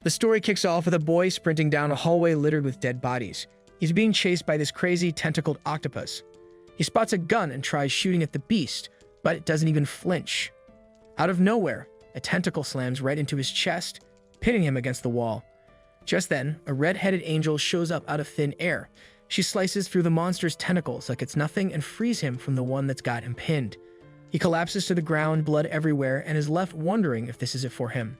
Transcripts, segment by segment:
The story kicks off with a boy sprinting down a hallway littered with dead bodies. He's being chased by this crazy, tentacled octopus. He spots a gun and tries shooting at the beast, but it doesn't even flinch. Out of nowhere, a tentacle slams right into his chest, pinning him against the wall. Just then, a red-headed angel shows up out of thin air. She slices through the monster's tentacles like it's nothing and frees him from the one that's got him pinned. He collapses to the ground, blood everywhere, and is left wondering if this is it for him.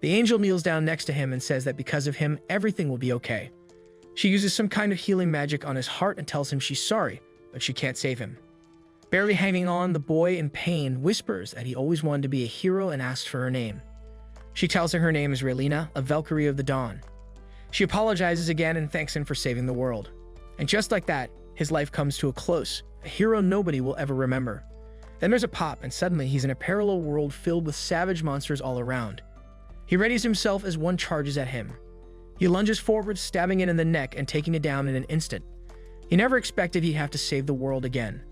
The angel kneels down next to him and says that because of him, everything will be okay. She uses some kind of healing magic on his heart and tells him she's sorry, but she can't save him. Barely hanging on, the boy, in pain, whispers that he always wanted to be a hero and asks for her name. She tells her name is Relina, a Valkyrie of the Dawn. She apologizes again and thanks him for saving the world. And just like that, his life comes to a close, a hero nobody will ever remember. Then there's a pop, and suddenly he's in a parallel world filled with savage monsters all around. He readies himself as one charges at him. He lunges forward, stabbing it in the neck and taking it down in an instant. He never expected he'd have to save the world again.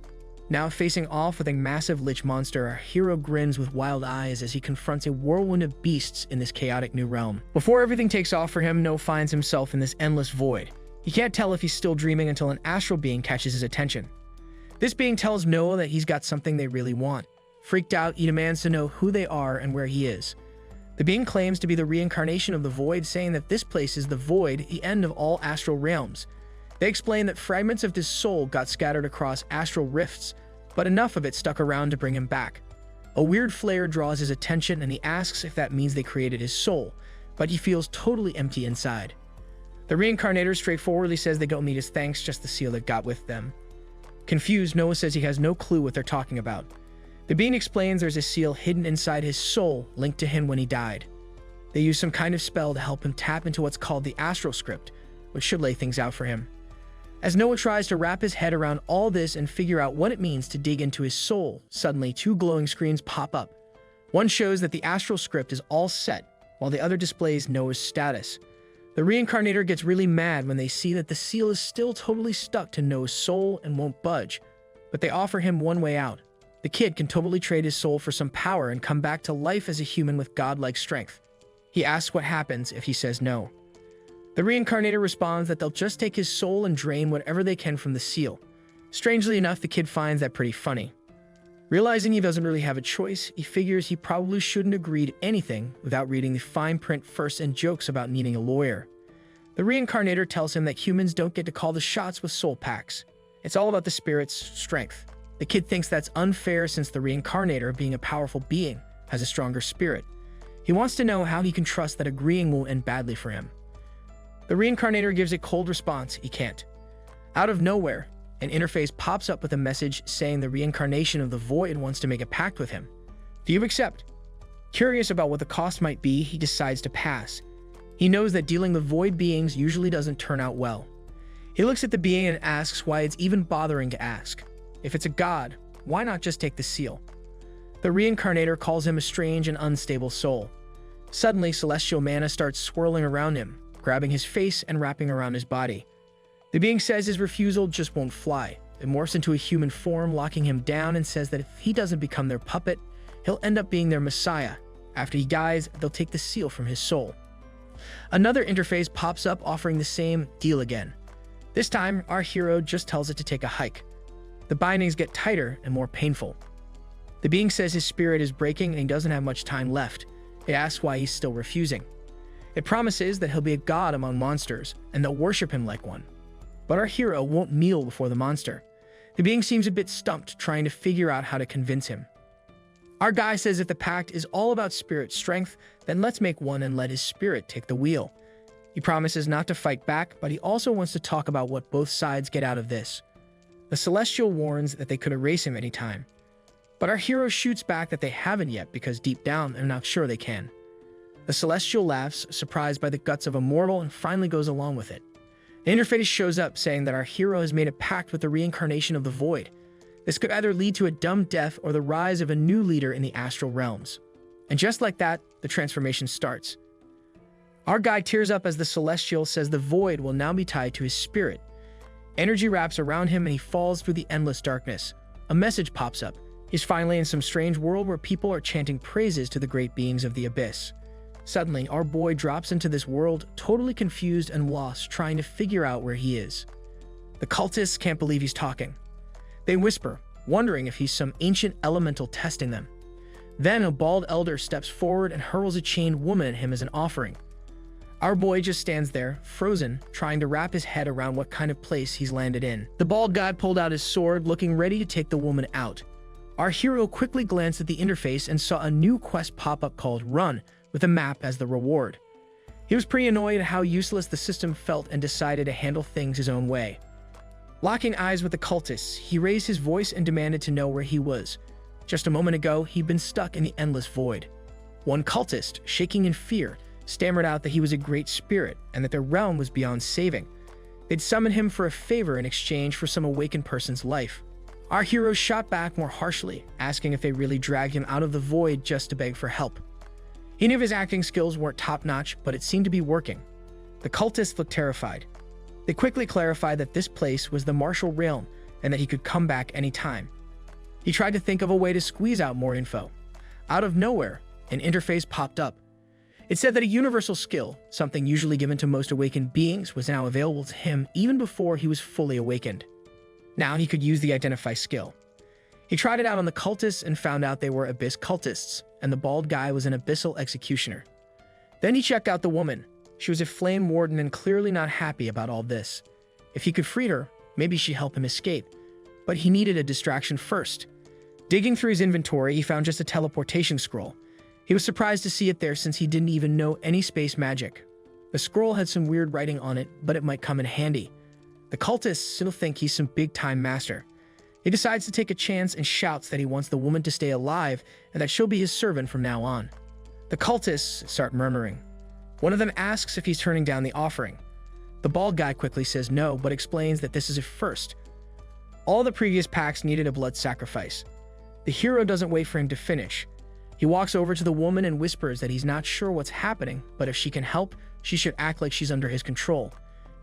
Now facing off with a massive lich monster, our hero grins with wild eyes as he confronts a whirlwind of beasts in this chaotic new realm. Before everything takes off for him, No finds himself in this endless void. He can't tell if he's still dreaming until an astral being catches his attention. This being tells Noah that he's got something they really want. Freaked out, he demands to know who they are and where he is. The being claims to be the reincarnation of the void, saying that this place is the void, the end of all astral realms. They explain that fragments of his soul got scattered across astral rifts, but enough of it stuck around to bring him back. A weird flare draws his attention and he asks if that means they created his soul, but he feels totally empty inside. The reincarnator straightforwardly says they don't need his thanks, just the seal that got with them. Confused, Noah says he has no clue what they're talking about. The being explains there's a seal hidden inside his soul, linked to him when he died. They use some kind of spell to help him tap into what's called the astral script, which should lay things out for him. As Noah tries to wrap his head around all this and figure out what it means to dig into his soul, suddenly two glowing screens pop up. One shows that the astral script is all set, while the other displays Noah's status. The reincarnator gets really mad when they see that the seal is still totally stuck to Noah's soul and won't budge, but they offer him one way out. The kid can totally trade his soul for some power and come back to life as a human with godlike strength. He asks what happens if he says no. The reincarnator responds that they'll just take his soul and drain whatever they can from the seal. Strangely enough, the kid finds that pretty funny. Realizing he doesn't really have a choice, he figures he probably shouldn't agree to anything without reading the fine print first and jokes about needing a lawyer. The reincarnator tells him that humans don't get to call the shots with soul pacts. It's all about the spirit's strength. The kid thinks that's unfair since the reincarnator, being a powerful being, has a stronger spirit. He wants to know how he can trust that agreeing won't end badly for him. The reincarnator gives a cold response he can't. Out of nowhere, an interface pops up with a message saying the reincarnation of the void wants to make a pact with him. Do you accept? Curious about what the cost might be, he decides to pass. He knows that dealing with void beings usually doesn't turn out well. He looks at the being and asks why it's even bothering to ask. If it's a god, why not just take the seal? The reincarnator calls him a strange and unstable soul. Suddenly, celestial mana starts swirling around him, grabbing his face and wrapping around his body. The being says his refusal just won't fly. It morphs into a human form, locking him down, and says that if he doesn't become their puppet, he'll end up being their messiah. After he dies, they'll take the seal from his soul. Another interface pops up offering the same deal again. This time, our hero just tells it to take a hike. The bindings get tighter and more painful. The being says his spirit is breaking and he doesn't have much time left. It asks why he's still refusing. It promises that he'll be a god among monsters and they'll worship him like one. But our hero won't kneel before the monster. The being seems a bit stumped, trying to figure out how to convince him. Our guy says if the pact is all about spirit strength, then let's make one and let his spirit take the wheel. He promises not to fight back, but he also wants to talk about what both sides get out of this. The Celestial warns that they could erase him anytime. But our hero shoots back that they haven't yet because deep down they're not sure they can. The Celestial laughs, surprised by the guts of a mortal, and finally goes along with it. An interface shows up saying that our hero has made a pact with the reincarnation of the void. This could either lead to a dumb death or the rise of a new leader in the astral realms. And just like that, the transformation starts. Our guy tears up as the Celestial says the void will now be tied to his spirit. Energy wraps around him and he falls through the endless darkness. A message pops up. He's finally in some strange world where people are chanting praises to the great beings of the abyss. Suddenly, our boy drops into this world, totally confused and lost, trying to figure out where he is. The cultists can't believe he's talking. They whisper, wondering if he's some ancient elemental testing them. Then a bald elder steps forward and hurls a chained woman at him as an offering. Our boy just stands there, frozen, trying to wrap his head around what kind of place he's landed in. The bald guy pulled out his sword, looking ready to take the woman out. Our hero quickly glanced at the interface and saw a new quest pop up called Run, with a map as the reward. He was pretty annoyed at how useless the system felt and decided to handle things his own way. Locking eyes with the cultists, he raised his voice and demanded to know where he was. Just a moment ago, he'd been stuck in the endless void. One cultist, shaking in fear, stammered out that he was a great spirit and that their realm was beyond saving. They'd summoned him for a favor in exchange for some awakened person's life. Our hero shot back more harshly, asking if they really dragged him out of the void just to beg for help. He knew his acting skills weren't top-notch, but it seemed to be working. The cultists looked terrified. They quickly clarified that this place was the martial realm and that he could come back anytime. He tried to think of a way to squeeze out more info. Out of nowhere, an interface popped up. It said that a universal skill, something usually given to most awakened beings, was now available to him even before he was fully awakened. Now he could use the Identify skill. He tried it out on the cultists and found out they were Abyss cultists, and the bald guy was an Abyssal executioner. Then he checked out the woman. She was a flame warden and clearly not happy about all this. If he could free her, maybe she'd help him escape. But he needed a distraction first. Digging through his inventory, he found just a teleportation scroll. He was surprised to see it there since he didn't even know any space magic. The scroll had some weird writing on it, but it might come in handy. The cultists still think he's some big-time master. He decides to take a chance and shouts that he wants the woman to stay alive and that she'll be his servant from now on. The cultists start murmuring. One of them asks if he's turning down the offering. The bald guy quickly says no, but explains that this is a first. All the previous pacts needed a blood sacrifice. The hero doesn't wait for him to finish. He walks over to the woman and whispers that he's not sure what's happening, but if she can help, she should act like she's under his control.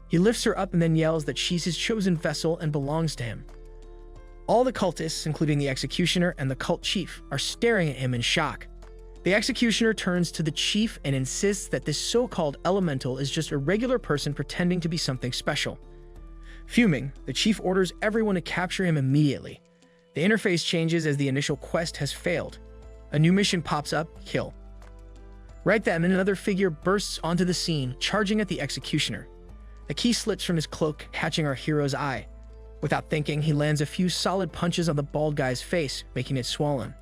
He lifts her up and then yells that she's his chosen vessel and belongs to him. All the cultists, including the executioner and the cult chief, are staring at him in shock. The executioner turns to the chief and insists that this so-called elemental is just a regular person pretending to be something special. Fuming, the chief orders everyone to capture him immediately. The interface changes as the initial quest has failed. A new mission pops up, kill. Right then, another figure bursts onto the scene, charging at the executioner. A key slips from his cloak, catching our hero's eye. Without thinking, he lands a few solid punches on the bald guy's face, making it swollen.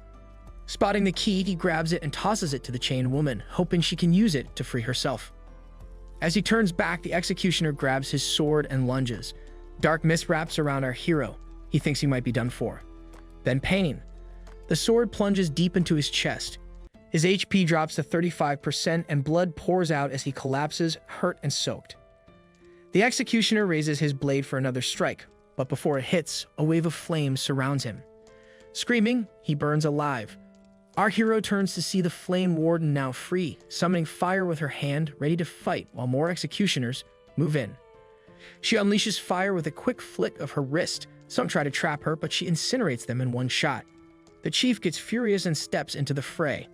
Spotting the key, he grabs it and tosses it to the chained woman, hoping she can use it to free herself. As he turns back, the executioner grabs his sword and lunges. Dark mist wraps around our hero. He thinks he might be done for. Then pain. The sword plunges deep into his chest. His HP drops to 35% and blood pours out as he collapses, hurt and soaked. The executioner raises his blade for another strike, but before it hits, a wave of flames surrounds him. Screaming, he burns alive. Our hero turns to see the flame warden now free, summoning fire with her hand, ready to fight while more executioners move in. She unleashes fire with a quick flick of her wrist. Some try to trap her, but she incinerates them in one shot. The chief gets furious and steps into the fray.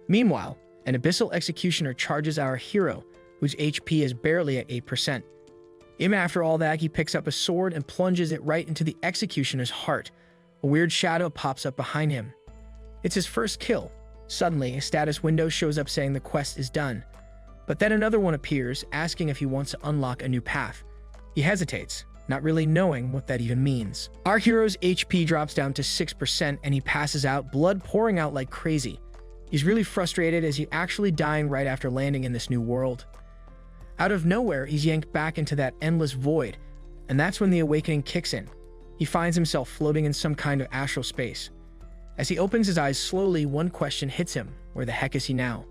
Meanwhile, an abyssal executioner charges our hero, whose HP is barely at 8%. Even after all that, he picks up a sword and plunges it right into the executioner's heart. A weird shadow pops up behind him. It's his first kill. Suddenly, a status window shows up saying the quest is done. But then another one appears, asking if he wants to unlock a new path. He hesitates, not really knowing what that even means. Our hero's HP drops down to 6% and he passes out, blood pouring out like crazy. He's really frustrated as he's actually dying right after landing in this new world. Out of nowhere, he's yanked back into that endless void, and that's when the awakening kicks in. He finds himself floating in some kind of astral space. As he opens his eyes slowly, one question hits him. Where the heck is he now?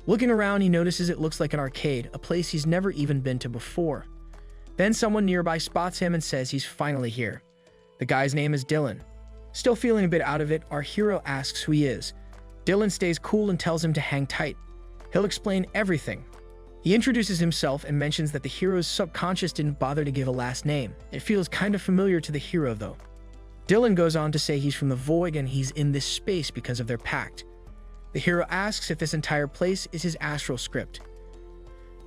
Looking around, he notices it looks like an arcade, a place he's never even been to before. Then someone nearby spots him and says he's finally here. The guy's name is Dylan. Still feeling a bit out of it, our hero asks who he is. Dylan stays cool and tells him to hang tight. He'll explain everything. He introduces himself and mentions that the hero's subconscious didn't bother to give a last name. It feels kind of familiar to the hero, though. Dylan goes on to say he's from the Void and he's in this space because of their pact. The hero asks if this entire place is his astral script.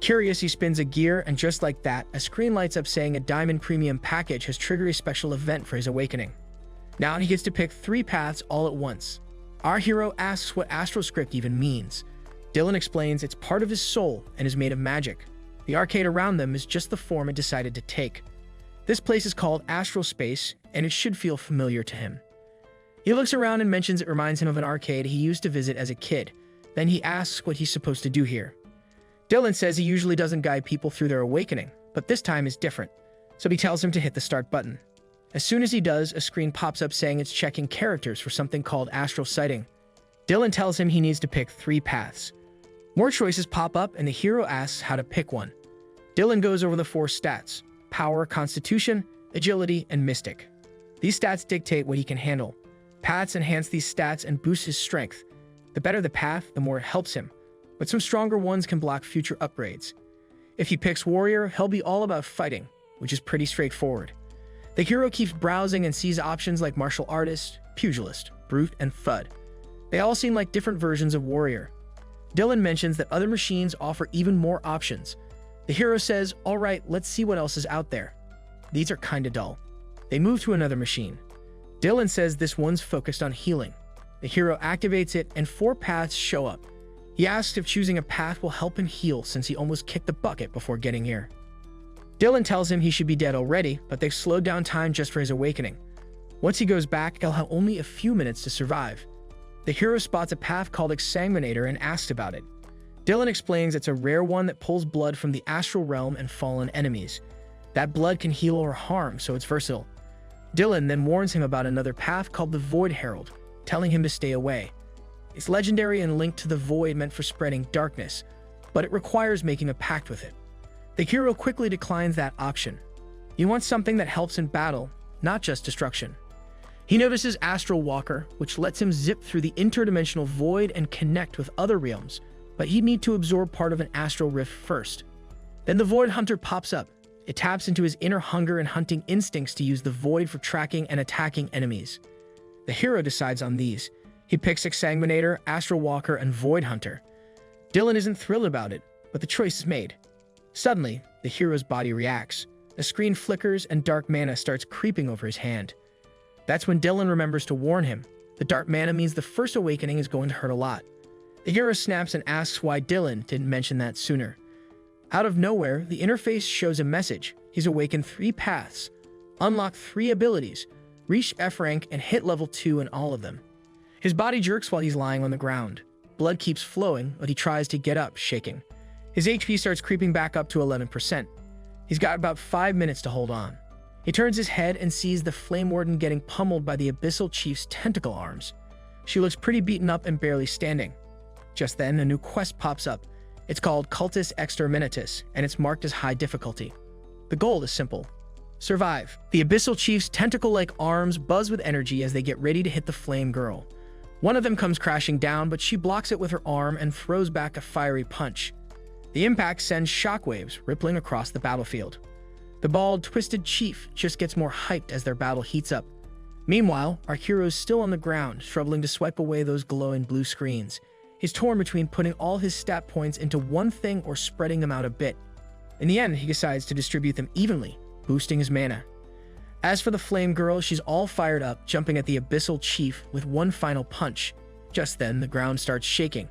Curious, he spins a gear, and just like that, a screen lights up saying a diamond premium package has triggered a special event for his awakening. Now he gets to pick 3 paths all at once. Our hero asks what astral script even means. Dylan explains it's part of his soul and is made of magic. The arcade around them is just the form it decided to take. This place is called Astral Space, and it should feel familiar to him. He looks around and mentions it reminds him of an arcade he used to visit as a kid. Then he asks what he's supposed to do here. Dylan says he usually doesn't guide people through their awakening, but this time is different, so he tells him to hit the start button. As soon as he does, a screen pops up saying it's checking characters for something called astral sighting. Dylan tells him he needs to pick 3 paths. More choices pop up, and the hero asks how to pick one. Dylan goes over the 4 stats: power, constitution, agility, and mystic. These stats dictate what he can handle. Paths enhance these stats and boost his strength. The better the path, the more it helps him, but some stronger ones can block future upgrades. If he picks warrior, he'll be all about fighting, which is pretty straightforward. The hero keeps browsing and sees options like martial artist, pugilist, brute, and thud. They all seem like different versions of warrior. Dylan mentions that other machines offer even more options. The hero says, "Alright, let's see what else is out there." These are kinda dull. They move to another machine. Dylan says this one's focused on healing. The hero activates it and 4 paths show up. He asks if choosing a path will help him heal since he almost kicked the bucket before getting here. Dylan tells him he should be dead already, but they've slowed down time just for his awakening. Once he goes back, he'll have only a few minutes to survive. The hero spots a path called Exsanguinator and asks about it. Dylan explains it's a rare one that pulls blood from the astral realm and fallen enemies. That blood can heal or harm, so it's versatile. Dylan then warns him about another path called the Void Herald, telling him to stay away. It's legendary and linked to the void, meant for spreading darkness, but it requires making a pact with it. The hero quickly declines that option. He wants something that helps in battle, not just destruction. He notices Astral Walker, which lets him zip through the interdimensional void and connect with other realms, but he'd need to absorb part of an astral rift first. Then the Void Hunter pops up. It taps into his inner hunger and hunting instincts to use the void for tracking and attacking enemies. The hero decides on these. He picks Exsanguinator, Astral Walker, and Void Hunter. Dylan isn't thrilled about it, but the choice is made. Suddenly, the hero's body reacts. The screen flickers and dark mana starts creeping over his hand. That's when Dylan remembers to warn him. The dark mana means the first awakening is going to hurt a lot. The hero snaps and asks why Dylan didn't mention that sooner. Out of nowhere, the interface shows a message. He's awakened 3 paths, unlocked 3 abilities, reached F rank, and hit level 2 in all of them. His body jerks while he's lying on the ground. Blood keeps flowing, but he tries to get up, shaking. His HP starts creeping back up to 11%. He's got about 5 minutes to hold on. He turns his head and sees the Flame Warden getting pummeled by the Abyssal Chief's tentacle arms. She looks pretty beaten up and barely standing. Just then, a new quest pops up. It's called Cultus Exterminatus, and it's marked as high difficulty. The goal is simple: survive. The Abyssal Chief's tentacle-like arms buzz with energy as they get ready to hit the Flame Girl. One of them comes crashing down, but she blocks it with her arm and throws back a fiery punch. The impact sends shockwaves rippling across the battlefield. The bald, twisted chief just gets more hyped as their battle heats up. Meanwhile, our hero is still on the ground, struggling to swipe away those glowing blue screens. He's torn between putting all his stat points into one thing or spreading them out a bit. In the end, he decides to distribute them evenly, boosting his mana. As for the Flame Girl, she's all fired up, jumping at the Abyssal Chief with one final punch. Just then, the ground starts shaking.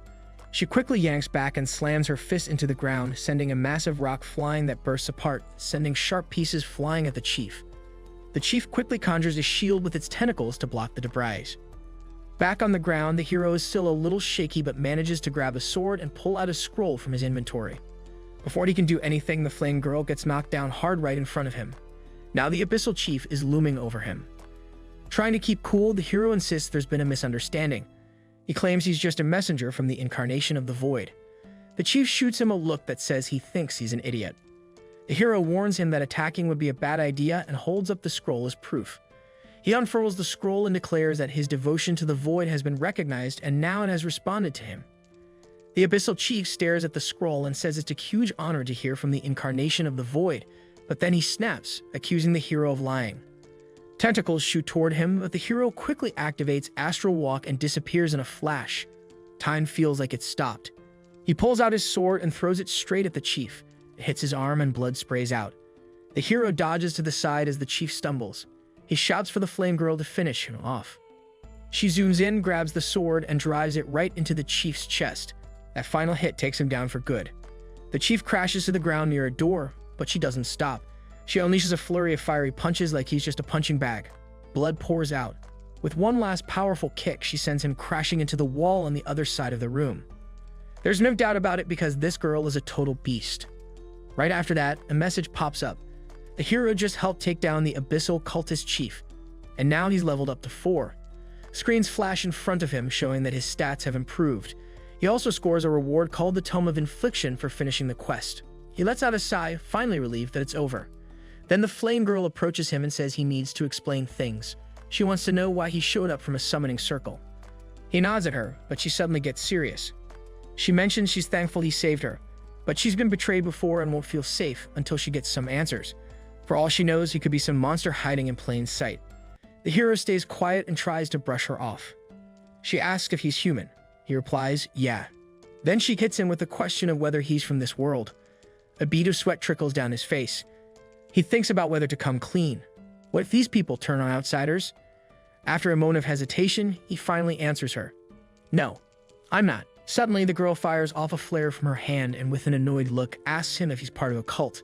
She quickly yanks back and slams her fist into the ground, sending a massive rock flying that bursts apart, sending sharp pieces flying at the chief. The chief quickly conjures a shield with its tentacles to block the debris. Back on the ground, the hero is still a little shaky but manages to grab a sword and pull out a scroll from his inventory. Before he can do anything, the Flame Girl gets knocked down hard right in front of him. Now the Abyssal Chief is looming over him. Trying to keep cool, the hero insists there's been a misunderstanding. He claims he's just a messenger from the incarnation of the Void. The chief shoots him a look that says he thinks he's an idiot. The hero warns him that attacking would be a bad idea and holds up the scroll as proof. He unfurls the scroll and declares that his devotion to the Void has been recognized and now it has responded to him. The Abyssal Chief stares at the scroll and says it's a huge honor to hear from the incarnation of the Void, but then he snaps, accusing the hero of lying. Tentacles shoot toward him, but the hero quickly activates Astral Walk and disappears in a flash. Time feels like it's stopped. He pulls out his sword and throws it straight at the chief. It hits his arm and blood sprays out. The hero dodges to the side as the chief stumbles. He shouts for the flame girl to finish him off. She zooms in, grabs the sword, and drives it right into the chief's chest. That final hit takes him down for good. The chief crashes to the ground near a door, but she doesn't stop. She unleashes a flurry of fiery punches like he's just a punching bag. Blood pours out. With one last powerful kick, she sends him crashing into the wall on the other side of the room. There's no doubt about it because this girl is a total beast. Right after that, a message pops up. The hero just helped take down the abyssal cultist chief, and now he's leveled up to 4. Screens flash in front of him showing that his stats have improved. He also scores a reward called the Tome of Infliction for finishing the quest. He lets out a sigh, finally relieved that it's over. Then the flame girl approaches him and says he needs to explain things. She wants to know why he showed up from a summoning circle. He nods at her, but she suddenly gets serious. She mentions she's thankful he saved her, but she's been betrayed before and won't feel safe until she gets some answers. For all she knows, he could be some monster hiding in plain sight. The hero stays quiet and tries to brush her off. She asks if he's human. He replies, yeah. Then she hits him with the question of whether he's from this world. A bead of sweat trickles down his face. He thinks about whether to come clean. What if these people turn on outsiders? After a moment of hesitation, he finally answers her. No, I'm not. Suddenly, the girl fires off a flare from her hand and with an annoyed look asks him if he's part of a cult.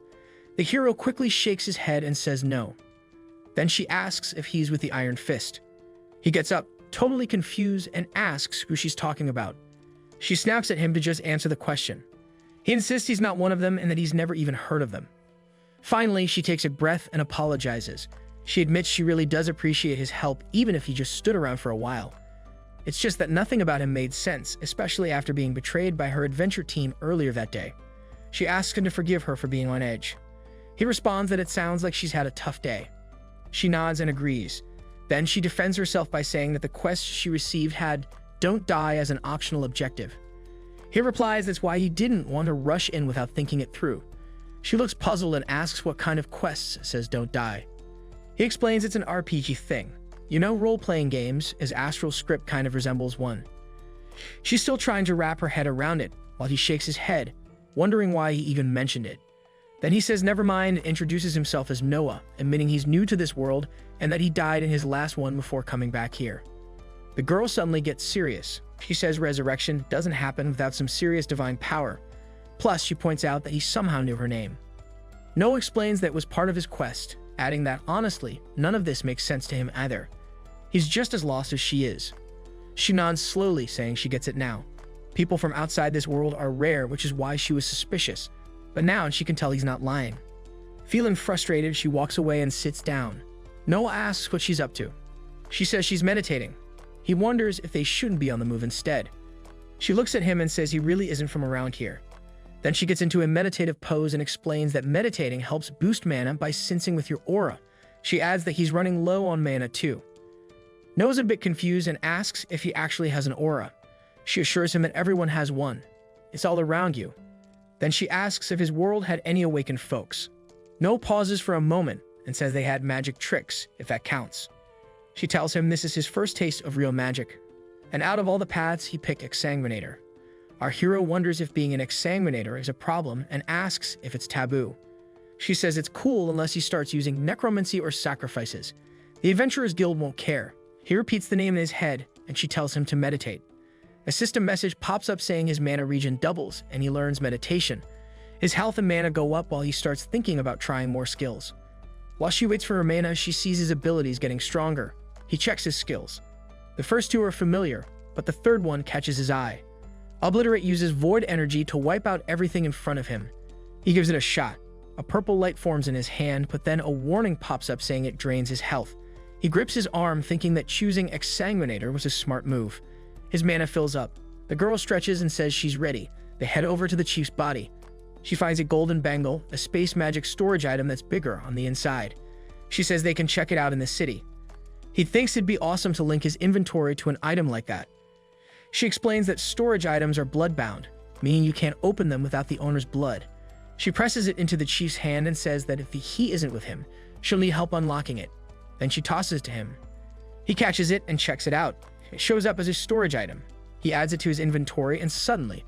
The hero quickly shakes his head and says no. Then she asks if he's with the Iron Fist. He gets up, totally confused, and asks who she's talking about. She snaps at him to just answer the question. He insists he's not one of them and that he's never even heard of them. Finally, she takes a breath and apologizes. She admits she really does appreciate his help even if he just stood around for a while. It's just that nothing about him made sense, especially after being betrayed by her adventure team earlier that day. She asks him to forgive her for being on edge. He responds that it sounds like she's had a tough day. She nods and agrees. Then she defends herself by saying that the quest she received had "don't die" as an optional objective. He replies that's why he didn't want to rush in without thinking it through. She looks puzzled and asks what kind of quests says "don't die." He explains it's an RPG thing. You know, role-playing games, as Astral Script kind of resembles one. She's still trying to wrap her head around it, while he shakes his head, wondering why he even mentioned it. Then he says never mind and introduces himself as Noah, admitting he's new to this world and that he died in his last one before coming back here. The girl suddenly gets serious. She says resurrection doesn't happen without some serious divine power. Plus, she points out that he somehow knew her name. Noah explains that it was part of his quest, adding that, honestly, none of this makes sense to him either. He's just as lost as she is. She nods slowly, saying she gets it now. People from outside this world are rare, which is why she was suspicious. But now she can tell he's not lying. Feeling frustrated, she walks away and sits down. Noah asks what she's up to. She says she's meditating. He wonders if they shouldn't be on the move instead. She looks at him and says he really isn't from around here. Then she gets into a meditative pose and explains that meditating helps boost mana by syncing with your aura. She adds that he's running low on mana too. Noah's a bit confused and asks if he actually has an aura. She assures him that everyone has one. It's all around you. Then she asks if his world had any awakened folks. Noah pauses for a moment and says they had magic tricks, if that counts. She tells him this is his first taste of real magic. And out of all the paths, he picked Exsanguinator. Our hero wonders if being an Exsanguinator is a problem and asks if it's taboo. She says it's cool unless he starts using necromancy or sacrifices. The Adventurers Guild won't care. He repeats the name in his head, and she tells him to meditate. A system message pops up saying his mana regen doubles, and he learns meditation. His health and mana go up while he starts thinking about trying more skills. While she waits for her mana, she sees his abilities getting stronger. He checks his skills. The first two are familiar, but the third one catches his eye. Obliterate uses void energy to wipe out everything in front of him. He gives it a shot. A purple light forms in his hand, but then a warning pops up saying it drains his health. He grips his arm, thinking that choosing Exsanguinator was a smart move. His mana fills up. The girl stretches and says she's ready. They head over to the chief's body. She finds a golden bangle, a space magic storage item that's bigger on the inside. She says they can check it out in the city. He thinks it'd be awesome to link his inventory to an item like that. She explains that storage items are blood-bound, meaning you can't open them without the owner's blood. She presses it into the chief's hand and says that if he isn't with him, she'll need help unlocking it. Then she tosses it to him. He catches it and checks it out. It shows up as a storage item. He adds it to his inventory, and suddenly,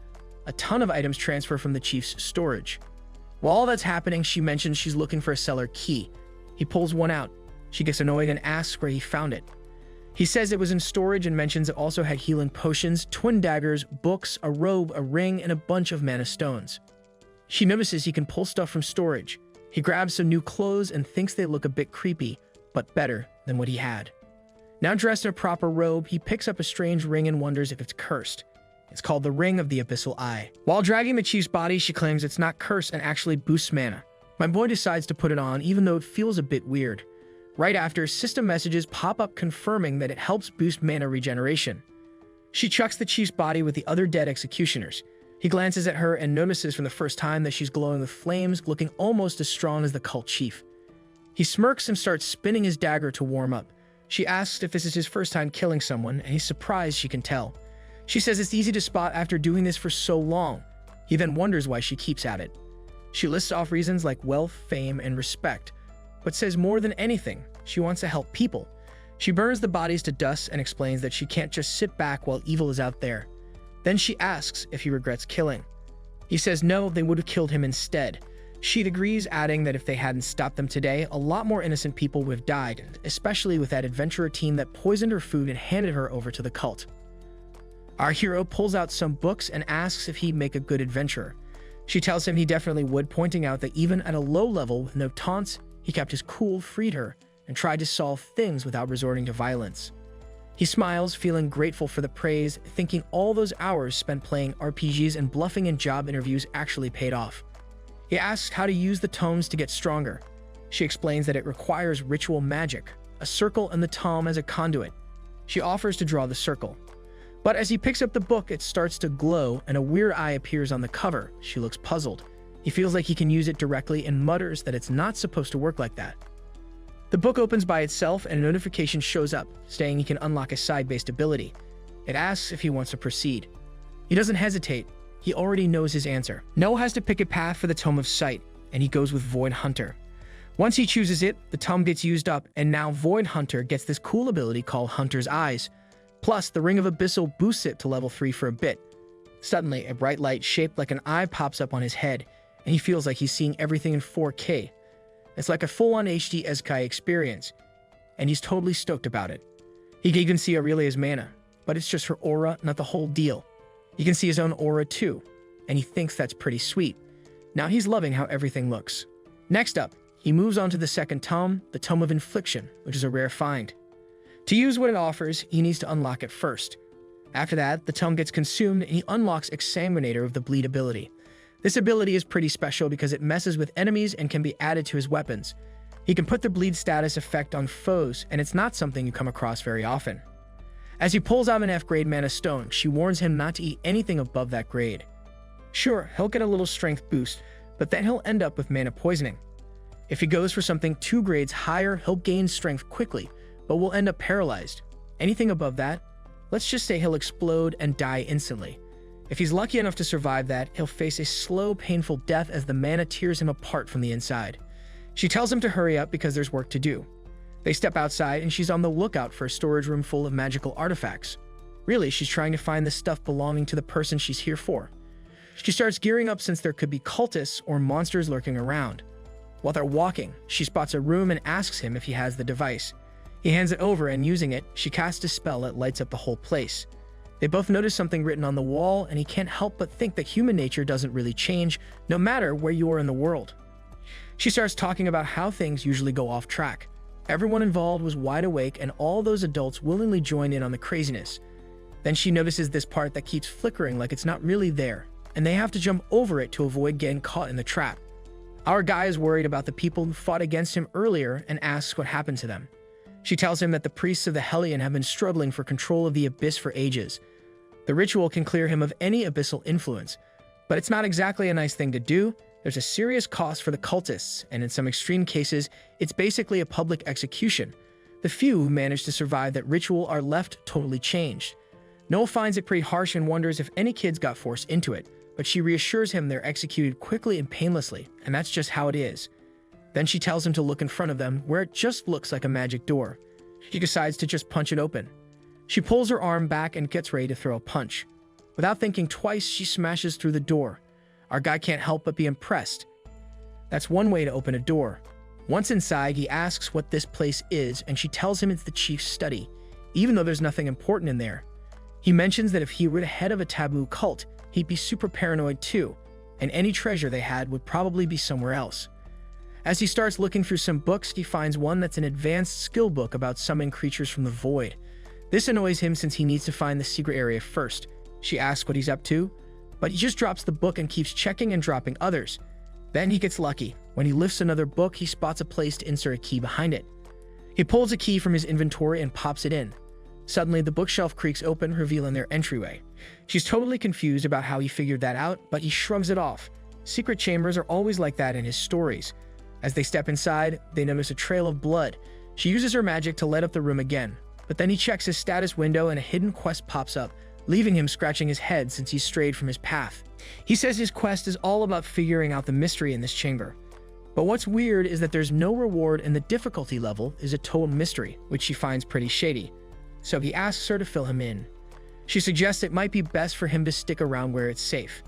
a ton of items transfer from the chief's storage. While all that's happening, she mentions she's looking for a cellar key. He pulls one out. She gets annoyed and asks where he found it. He says it was in storage and mentions it also had healing potions, twin daggers, books, a robe, a ring, and a bunch of mana stones. She notices he can pull stuff from storage. He grabs some new clothes and thinks they look a bit creepy, but better than what he had. Now dressed in a proper robe, he picks up a strange ring and wonders if it's cursed. It's called the Ring of the Abyssal Eye. While dragging the chief's body, she claims it's not cursed and actually boosts mana. My boy decides to put it on, even though it feels a bit weird. Right after, system messages pop up confirming that it helps boost mana regeneration. She chucks the chief's body with the other dead executioners. He glances at her and notices for the first time that she's glowing with flames, looking almost as strong as the cult chief. He smirks and starts spinning his dagger to warm up. She asks if this is his first time killing someone, and he's surprised she can tell. She says it's easy to spot after doing this for so long. He then wonders why she keeps at it. She lists off reasons like wealth, fame, and respect, but says more than anything, she wants to help people. She burns the bodies to dust and explains that she can't just sit back while evil is out there. Then she asks if he regrets killing. He says no, they would have killed him instead. She agrees, adding that if they hadn't stopped them today, a lot more innocent people would have died, especially with that adventurer team that poisoned her food and handed her over to the cult. Our hero pulls out some books and asks if he'd make a good adventurer. She tells him he definitely would, pointing out that even at a low level with no taunts, he kept his cool, freed her, and tried to solve things without resorting to violence. He smiles, feeling grateful for the praise, thinking all those hours spent playing RPGs and bluffing in job interviews actually paid off. He asks how to use the tomes to get stronger. She explains that it requires ritual magic, a circle and the tome as a conduit. She offers to draw the circle. But as he picks up the book, it starts to glow and a weird eye appears on the cover. She looks puzzled. He feels like he can use it directly and mutters that it's not supposed to work like that. The book opens by itself and a notification shows up, saying he can unlock a side-based ability. It asks if he wants to proceed. He doesn't hesitate. He already knows his answer. Noah has to pick a path for the Tome of Sight, and he goes with Void Hunter. Once he chooses it, the tome gets used up, and now Void Hunter gets this cool ability called Hunter's Eyes. Plus, the Ring of Abyssal boosts it to level 3 for a bit. Suddenly, a bright light shaped like an eye pops up on his head, and he feels like he's seeing everything in 4K. It's like a full-on HD Esekai experience, and he's totally stoked about it. He can even see Aurelia's mana, but it's just her aura, not the whole deal. He can see his own aura too, and he thinks that's pretty sweet. Now he's loving how everything looks. Next up, he moves on to the second tome, the Tome of Infliction, which is a rare find. To use what it offers, he needs to unlock it first. After that, the tome gets consumed and he unlocks Exsanguinator of the Bleed ability. This ability is pretty special because it messes with enemies and can be added to his weapons. He can put the bleed status effect on foes, and it's not something you come across very often. As he pulls out an F-grade mana stone, she warns him not to eat anything above that grade. Sure, he'll get a little strength boost, but then he'll end up with mana poisoning. If he goes for something 2 grades higher, he'll gain strength quickly, but will end up paralyzed. Anything above that, let's just say he'll explode and die instantly. If he's lucky enough to survive that, he'll face a slow, painful death as the mana tears him apart from the inside. She tells him to hurry up because there's work to do. They step outside and she's on the lookout for a storage room full of magical artifacts. Really, she's trying to find the stuff belonging to the person she's here for. She starts gearing up since there could be cultists or monsters lurking around. While they're walking, she spots a room and asks him if he has the device. He hands it over and using it, she casts a spell that lights up the whole place. They both notice something written on the wall, and he can't help but think that human nature doesn't really change, no matter where you are in the world. She starts talking about how things usually go off track. Everyone involved was wide awake, and all those adults willingly joined in on the craziness. Then she notices this part that keeps flickering like it's not really there, and they have to jump over it to avoid getting caught in the trap. Our guy is worried about the people who fought against him earlier and asks what happened to them. She tells him that the priests of the Hellion have been struggling for control of the Abyss for ages. The ritual can clear him of any abyssal influence, but it's not exactly a nice thing to do. There's a serious cost for the cultists, and in some extreme cases, it's basically a public execution. The few who manage to survive that ritual are left totally changed. Noah finds it pretty harsh and wonders if any kids got forced into it, but she reassures him they're executed quickly and painlessly, and that's just how it is. Then she tells him to look in front of them, where it just looks like a magic door. He decides to just punch it open. She pulls her arm back and gets ready to throw a punch. Without thinking twice, she smashes through the door. Our guy can't help but be impressed. That's one way to open a door. Once inside, he asks what this place is, and she tells him it's the chief's study, even though there's nothing important in there. He mentions that if he were the head of a taboo cult, he'd be super paranoid too, and any treasure they had would probably be somewhere else. As he starts looking through some books, he finds one that's an advanced skill book about summoning creatures from the void. This annoys him since he needs to find the secret area first. She asks what he's up to, but he just drops the book and keeps checking and dropping others. Then he gets lucky. When he lifts another book, he spots a place to insert a key behind it. He pulls a key from his inventory and pops it in. Suddenly, the bookshelf creaks open, revealing their entryway. She's totally confused about how he figured that out, but he shrugs it off. Secret chambers are always like that in his stories. As they step inside, they notice a trail of blood. She uses her magic to light up the room again, but then he checks his status window and a hidden quest pops up, leaving him scratching his head since he's strayed from his path. He says his quest is all about figuring out the mystery in this chamber. But what's weird is that there's no reward and the difficulty level is a total mystery, which she finds pretty shady. So he asks her to fill him in. She suggests it might be best for him to stick around where it's safe.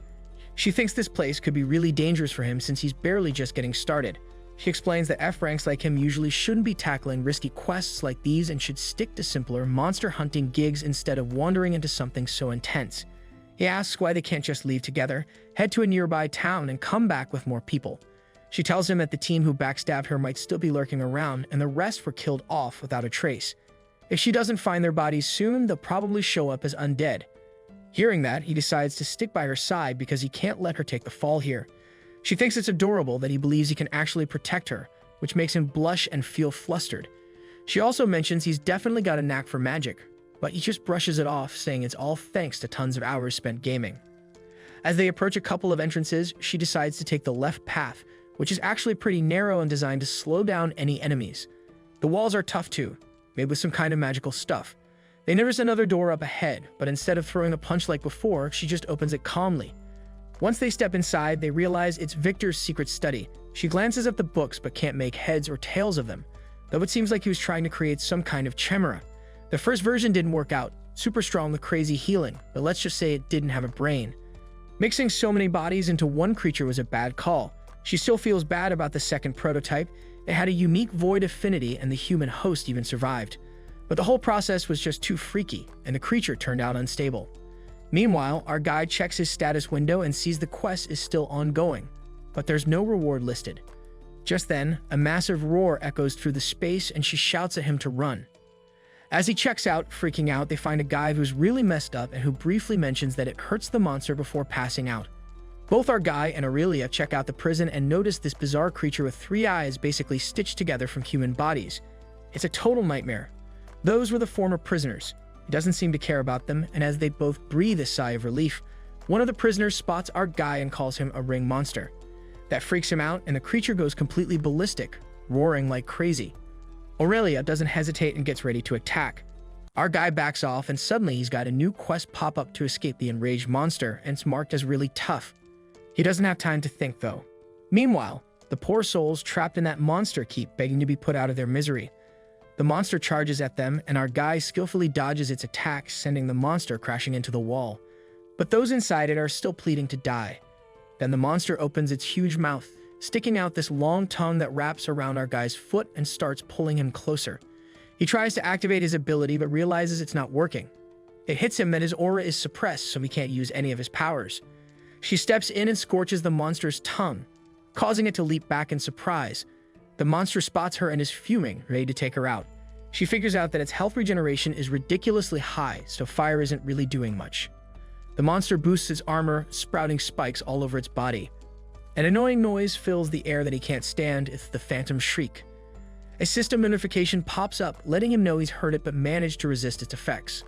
She thinks this place could be really dangerous for him since he's barely just getting started. She explains that F ranks like him usually shouldn't be tackling risky quests like these and should stick to simpler monster hunting gigs instead of wandering into something so intense. He asks why they can't just leave together, head to a nearby town, and come back with more people. She tells him that the team who backstabbed her might still be lurking around and the rest were killed off without a trace. If she doesn't find their bodies soon, they'll probably show up as undead. Hearing that, he decides to stick by her side because he can't let her take the fall here. She thinks it's adorable that he believes he can actually protect her, which makes him blush and feel flustered. She also mentions he's definitely got a knack for magic, but he just brushes it off, saying it's all thanks to tons of hours spent gaming. As they approach a couple of entrances, she decides to take the left path, which is actually pretty narrow and designed to slow down any enemies. The walls are tough too, made with some kind of magical stuff. They notice another door up ahead, but instead of throwing a punch like before, she just opens it calmly. Once they step inside, they realize it's Victor's secret study. She glances at the books but can't make heads or tails of them, though it seems like he was trying to create some kind of chimera. The first version didn't work out, super strong with crazy healing, but let's just say it didn't have a brain. Mixing so many bodies into one creature was a bad call. She still feels bad about the second prototype. It had a unique void affinity and the human host even survived. But the whole process was just too freaky, and the creature turned out unstable. Meanwhile, our guide checks his status window and sees the quest is still ongoing, but there's no reward listed. Just then, a massive roar echoes through the space and she shouts at him to run. As he checks out, freaking out, they find a guy who's really messed up and who briefly mentions that it hurts the monster before passing out. Both our guy and Aurelia check out the prison and notice this bizarre creature with 3 eyes basically stitched together from human bodies. It's a total nightmare. Those were the former prisoners. He doesn't seem to care about them, and as they both breathe a sigh of relief, one of the prisoners spots our guy and calls him a ring monster. That freaks him out, and the creature goes completely ballistic, roaring like crazy. Aurelia doesn't hesitate and gets ready to attack. Our guy backs off, and suddenly he's got a new quest pop up to escape the enraged monster, and it's marked as really tough. He doesn't have time to think, though. Meanwhile, the poor souls trapped in that monster keep begging to be put out of their misery. The monster charges at them, and our guy skillfully dodges its attacks, sending the monster crashing into the wall. But those inside it are still pleading to die. Then the monster opens its huge mouth, sticking out this long tongue that wraps around our guy's foot and starts pulling him closer. He tries to activate his ability, but realizes it's not working. It hits him that his aura is suppressed, so he can't use any of his powers. She steps in and scorches the monster's tongue, causing it to leap back in surprise. The monster spots her and is fuming, ready to take her out. She figures out that its health regeneration is ridiculously high, so fire isn't really doing much. The monster boosts its armor, sprouting spikes all over its body. An annoying noise fills the air that he can't stand. It's the phantom shriek. A system notification pops up, letting him know he's heard it but managed to resist its effects.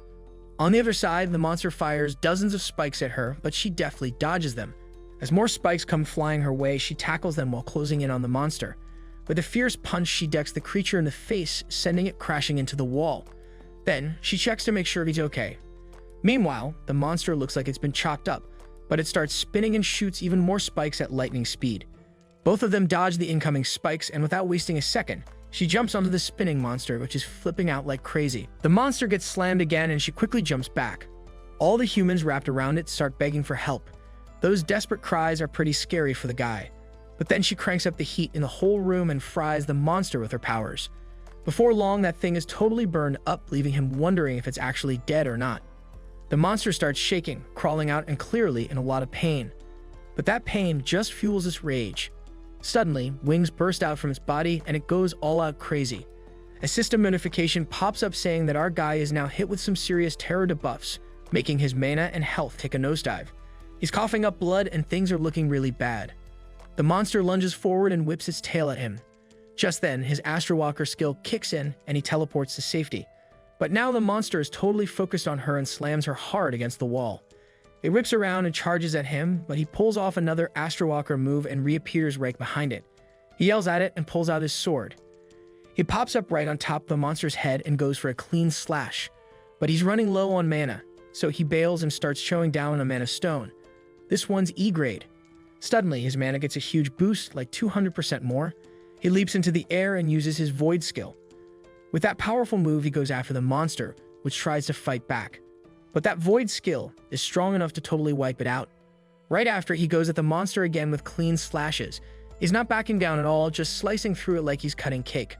On the other side, the monster fires dozens of spikes at her, but she deftly dodges them. As more spikes come flying her way, she tackles them while closing in on the monster. With a fierce punch, she decks the creature in the face, sending it crashing into the wall. Then, she checks to make sure he's okay. Meanwhile, the monster looks like it's been chopped up, but it starts spinning and shoots even more spikes at lightning speed. Both of them dodge the incoming spikes, and without wasting a second, She jumps onto the spinning monster, which is flipping out like crazy. The monster gets slammed again and she quickly jumps back. All the humans wrapped around it start begging for help. Those desperate cries are pretty scary for the guy. But then she cranks up the heat in the whole room and fries the monster with her powers. Before long, that thing is totally burned up, leaving him wondering if it's actually dead or not. The monster starts shaking, crawling out and clearly in a lot of pain. But that pain just fuels its rage. Suddenly, wings burst out from its body and it goes all out crazy. A system notification pops up saying that our guy is now hit with some serious terror debuffs, making his mana and health take a nosedive. He's coughing up blood and things are looking really bad. The monster lunges forward and whips its tail at him. Just then, his Astro Walker skill kicks in and he teleports to safety. But now the monster is totally focused on her and slams her hard against the wall. It whips around and charges at him, but he pulls off another Astro Walker move and reappears right behind it. He yells at it and pulls out his sword. He pops up right on top of the monster's head and goes for a clean slash. But he's running low on mana, so he bails and starts chowing down on a mana stone. This one's E grade. Suddenly, his mana gets a huge boost, like 200% more. He leaps into the air and uses his Void skill. With that powerful move, he goes after the monster, which tries to fight back. But that Void skill is strong enough to totally wipe it out. Right after, he goes at the monster again with clean slashes. He's not backing down at all, just slicing through it like he's cutting cake.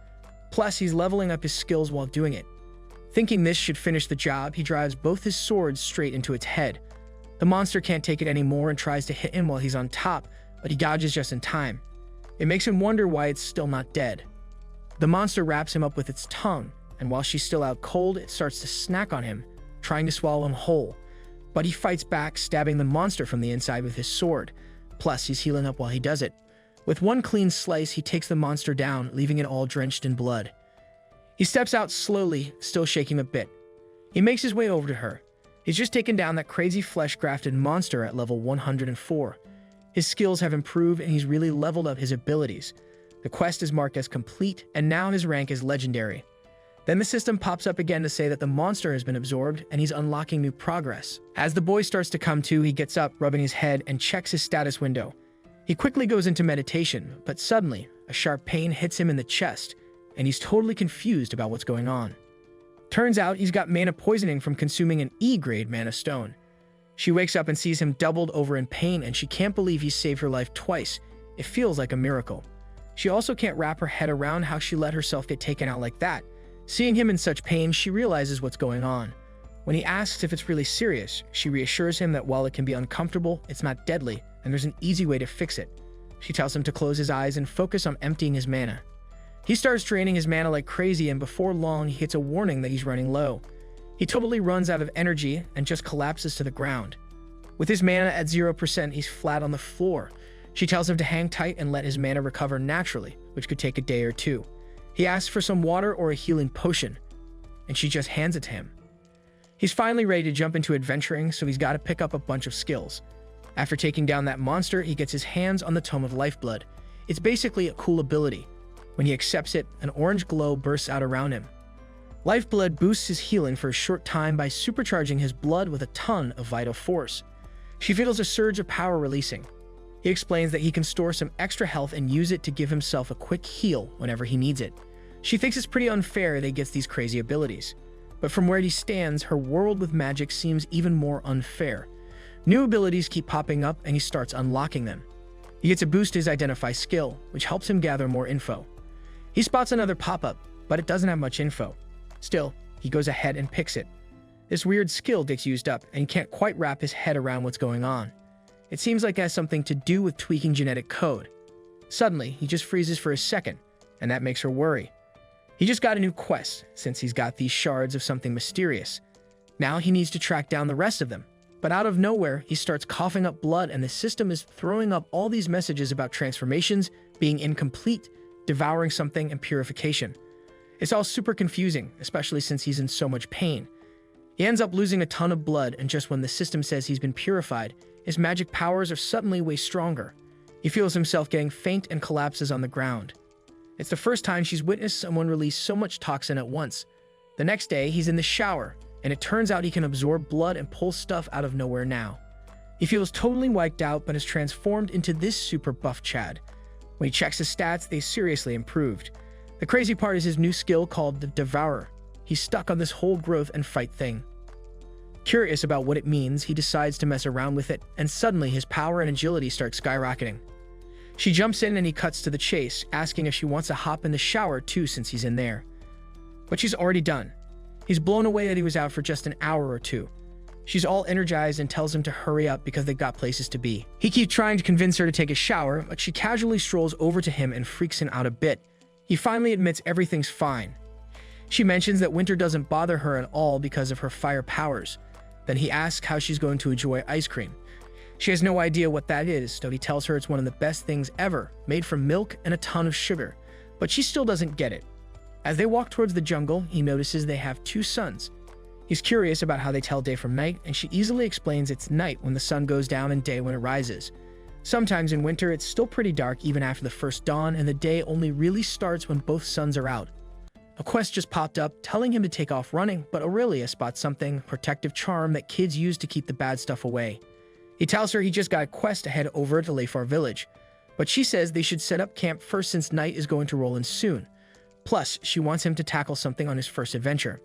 Plus, he's leveling up his skills while doing it. Thinking this should finish the job, he drives both his swords straight into its head. The monster can't take it anymore and tries to hit him while he's on top, but he dodges just in time. It makes him wonder why it's still not dead. The monster wraps him up with its tongue, and while she's still out cold, it starts to snack on him, trying to swallow him whole. But he fights back, stabbing the monster from the inside with his sword. Plus, he's healing up while he does it. With one clean slice, he takes the monster down, leaving it all drenched in blood. He steps out slowly, still shaking a bit. He makes his way over to her. He's just taken down that crazy flesh-grafted monster at level 104. His skills have improved and he's really leveled up his abilities. The quest is marked as complete and now his rank is legendary. Then the system pops up again to say that the monster has been absorbed and he's unlocking new progress. As the boy starts to come to, he gets up, rubbing his head, and checks his status window. He quickly goes into meditation, but suddenly, a sharp pain hits him in the chest, and he's totally confused about what's going on. Turns out he's got mana poisoning from consuming an E-grade mana stone. She wakes up and sees him doubled over in pain, and she can't believe he saved her life twice. It feels like a miracle. She also can't wrap her head around how she let herself get taken out like that. Seeing him in such pain, she realizes what's going on. When he asks if it's really serious, she reassures him that while it can be uncomfortable, it's not deadly, and there's an easy way to fix it. She tells him to close his eyes and focus on emptying his mana. He starts draining his mana like crazy, and before long, he hits a warning that he's running low. He totally runs out of energy and just collapses to the ground. With his mana at 0%, he's flat on the floor. She tells him to hang tight and let his mana recover naturally, which could take a day or two. He asks for some water or a healing potion, and she just hands it to him. He's finally ready to jump into adventuring, so he's got to pick up a bunch of skills. After taking down that monster, he gets his hands on the Tome of Lifeblood. It's basically a cool ability. When he accepts it, an orange glow bursts out around him. Lifeblood boosts his healing for a short time by supercharging his blood with a ton of vital force. She feels a surge of power releasing. He explains that he can store some extra health and use it to give himself a quick heal whenever he needs it. She thinks it's pretty unfair that he gets these crazy abilities. But from where he stands, her world with magic seems even more unfair. New abilities keep popping up and he starts unlocking them. He gets a boost to his Identify skill, which helps him gather more info. He spots another pop-up, but it doesn't have much info. Still, he goes ahead and picks it. This weird skill gets used up, and he can't quite wrap his head around what's going on. It seems like it has something to do with tweaking genetic code. Suddenly, he just freezes for a second, and that makes her worry. He just got a new quest, since he's got these shards of something mysterious. Now he needs to track down the rest of them. But out of nowhere, he starts coughing up blood, and the system is throwing up all these messages about transformations, being incomplete, devouring something, and purification. It's all super confusing, especially since he's in so much pain. He ends up losing a ton of blood, and just when the system says he's been purified, his magic powers are suddenly way stronger. He feels himself getting faint and collapses on the ground. It's the first time she's witnessed someone release so much toxin at once. The next day, he's in the shower, and it turns out he can absorb blood and pull stuff out of nowhere now. He feels totally wiped out, but is transformed into this super buff Chad. When he checks his stats, they seriously improved. The crazy part is his new skill called the Devourer. He's stuck on this whole growth and fight thing. Curious about what it means, he decides to mess around with it, and suddenly his power and agility start skyrocketing. She jumps in and he cuts to the chase, asking if she wants to hop in the shower too since he's in there. But she's already done. He's blown away that he was out for just an hour or two. She's all energized and tells him to hurry up because they've got places to be. He keeps trying to convince her to take a shower, but she casually strolls over to him and freaks him out a bit. He finally admits everything's fine. She mentions that winter doesn't bother her at all because of her fire powers. Then he asks how she's going to enjoy ice cream. She has no idea what that is, so he tells her it's one of the best things ever, made from milk and a ton of sugar. But she still doesn't get it. As they walk towards the jungle, he notices they have 2 suns. He's curious about how they tell day from night, and she easily explains it's night when the sun goes down and day when it rises. Sometimes in winter, it's still pretty dark even after the first dawn, and the day only really starts when both suns are out. A quest just popped up, telling him to take off running, but Aurelia spots something, protective charm that kids use to keep the bad stuff away. He tells her he just got a quest to head over to Leafar village, but she says they should set up camp first since night is going to roll in soon. Plus, she wants him to tackle something on his first adventure.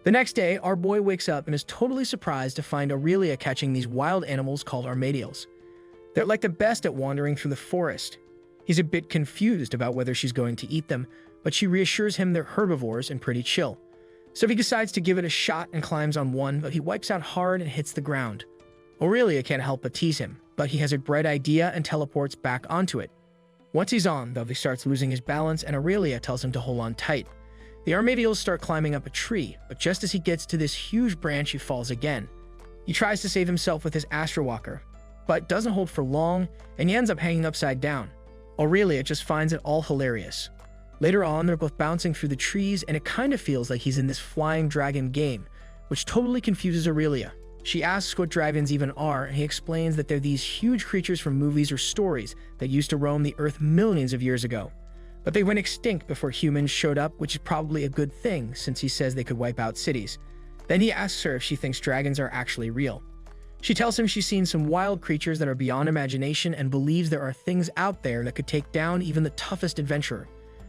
The next day, our boy wakes up and is totally surprised to find Aurelia catching these wild animals called armadillos. They're like the best at wandering through the forest. He's a bit confused about whether she's going to eat them, but she reassures him they're herbivores and pretty chill. So he decides to give it a shot and climbs on one, but he wipes out hard and hits the ground. Aurelia can't help but tease him, but he has a bright idea and teleports back onto it. Once he's on, though, he starts losing his balance and Aurelia tells him to hold on tight. The armadillos start climbing up a tree, but just as he gets to this huge branch, he falls again. He tries to save himself with his Astro Walker, but doesn't hold for long, and he ends up hanging upside down. Aurelia just finds it all hilarious. Later on, they're both bouncing through the trees, and it kind of feels like he's in this flying dragon game, which totally confuses Aurelia. She asks what dragons even are, and he explains that they're these huge creatures from movies or stories that used to roam the earth millions of years ago. But they went extinct before humans showed up, which is probably a good thing since he says they could wipe out cities. Then he asks her if she thinks dragons are actually real. She tells him she's seen some wild creatures that are beyond imagination and believes there are things out there that could take down even the toughest adventurer.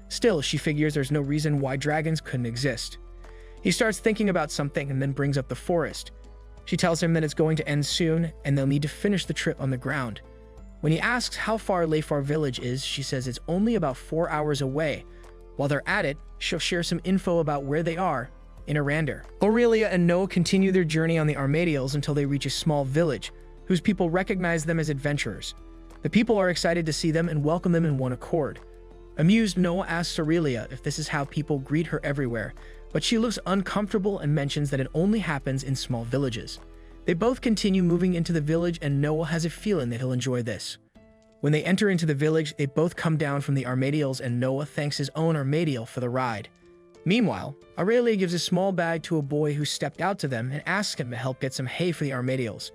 Still, she figures there's no reason why dragons couldn't exist. He starts thinking about something and then brings up the forest. She tells him that it's going to end soon and they'll need to finish the trip on the ground. When he asks how far Leafar village is, she says it's only about 4 hours away. While they're at it, she'll share some info about where they are in Arander. Aurelia and Noah continue their journey on the armadillos until they reach a small village, whose people recognize them as adventurers. The people are excited to see them and welcome them in one accord. Amused, Noah asks Aurelia if this is how people greet her everywhere, but she looks uncomfortable and mentions that it only happens in small villages. They both continue moving into the village and Noah has a feeling that he'll enjoy this. When they enter into the village, they both come down from the armadillos and Noah thanks his own armadillo for the ride. Meanwhile, Aurelia gives a small bag to a boy who stepped out to them and asks him to help get some hay for the armadillos.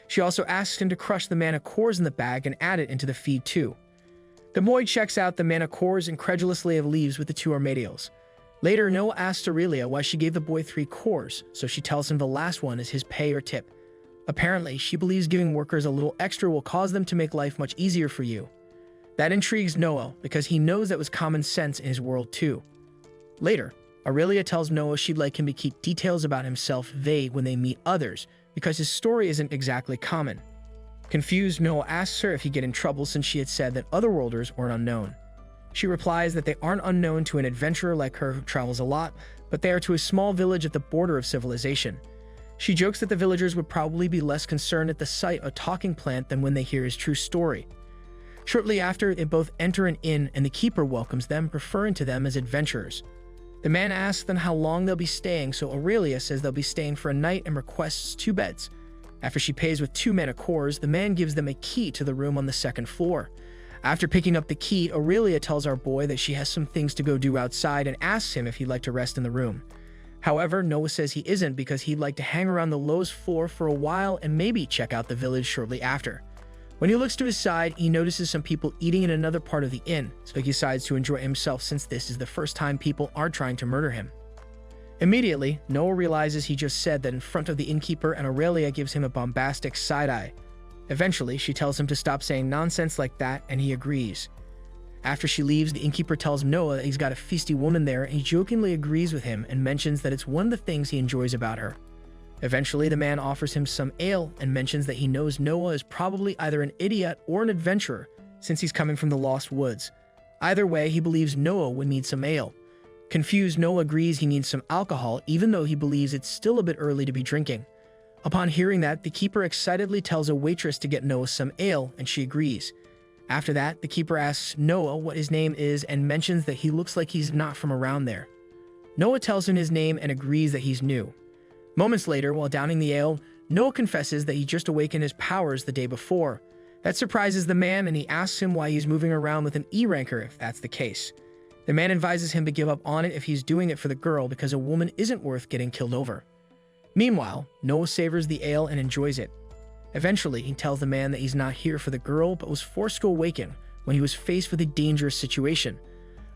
She also asks him to crush the mana cores in the bag and add it into the feed too. The boy checks out the mana cores and credulously leaves with the 2 armadillos. Later, Noah asks Aurelia why she gave the boy 3 cores, so she tells him the last one is his pay or tip. Apparently, she believes giving workers a little extra will cause them to make life much easier for you. That intrigues Noah because he knows that was common sense in his world too. Later, Aurelia tells Noah she'd like him to keep details about himself vague when they meet others because his story isn't exactly common. Confused, Noah asks her if he'd get in trouble since she had said that otherworlders weren't unknown. She replies that they aren't unknown to an adventurer like her who travels a lot, but they are to a small village at the border of civilization. She jokes that the villagers would probably be less concerned at the sight of a talking plant than when they hear his true story. Shortly after, they both enter an inn and the keeper welcomes them, referring to them as adventurers. The man asks them how long they'll be staying, so Aurelia says they'll be staying for a night and requests 2 beds. After she pays with 2 mana cores, the man gives them a key to the room on the 2nd floor. After picking up the key, Aurelia tells our boy that she has some things to go do outside and asks him if he'd like to rest in the room. However, Noah says he isn't because he'd like to hang around the lowest floor for a while and maybe check out the village shortly after. When he looks to his side, he notices some people eating in another part of the inn, so he decides to enjoy himself since this is the first time people aren't trying to murder him. Immediately, Noah realizes he just said that in front of the innkeeper and Aurelia gives him a bombastic side-eye. Eventually, she tells him to stop saying nonsense like that and he agrees. After she leaves, the innkeeper tells Noah that he's got a feisty woman there, and he jokingly agrees with him and mentions that it's one of the things he enjoys about her. Eventually, the man offers him some ale and mentions that he knows Noah is probably either an idiot or an adventurer, since he's coming from the Lost Woods. Either way, he believes Noah would need some ale. Confused, Noah agrees he needs some alcohol, even though he believes it's still a bit early to be drinking. Upon hearing that, the keeper excitedly tells a waitress to get Noah some ale, and she agrees. After that, the keeper asks Noah what his name is and mentions that he looks like he's not from around there. Noah tells him his name and agrees that he's new. Moments later, while downing the ale, Noah confesses that he just awakened his powers the day before. That surprises the man, and he asks him why he's moving around with an E-ranker if that's the case. The man advises him to give up on it if he's doing it for the girl because a woman isn't worth getting killed over. Meanwhile, Noah savors the ale and enjoys it. Eventually, he tells the man that he's not here for the girl but was forced to awaken when he was faced with a dangerous situation.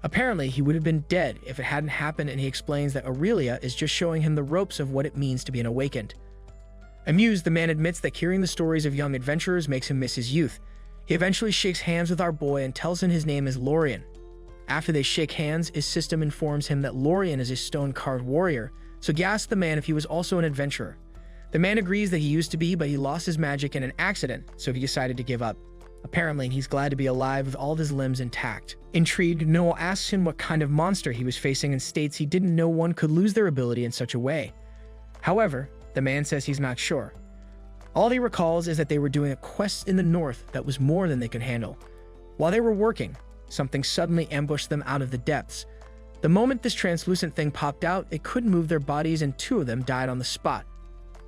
Apparently, he would have been dead if it hadn't happened, and he explains that Aurelia is just showing him the ropes of what it means to be an awakened. Amused, the man admits that hearing the stories of young adventurers makes him miss his youth. He eventually shakes hands with our boy and tells him his name is Lorien. After they shake hands, his system informs him that Lorien is a stone-carved warrior, so he asks the man if he was also an adventurer. The man agrees that he used to be, but he lost his magic in an accident, so he decided to give up. Apparently, he's glad to be alive with all of his limbs intact. Intrigued, Noah asks him what kind of monster he was facing and states he didn't know one could lose their ability in such a way. However, the man says he's not sure. All he recalls is that they were doing a quest in the north that was more than they could handle. While they were working, something suddenly ambushed them out of the depths. The moment this translucent thing popped out, it couldn't move their bodies, and two of them died on the spot.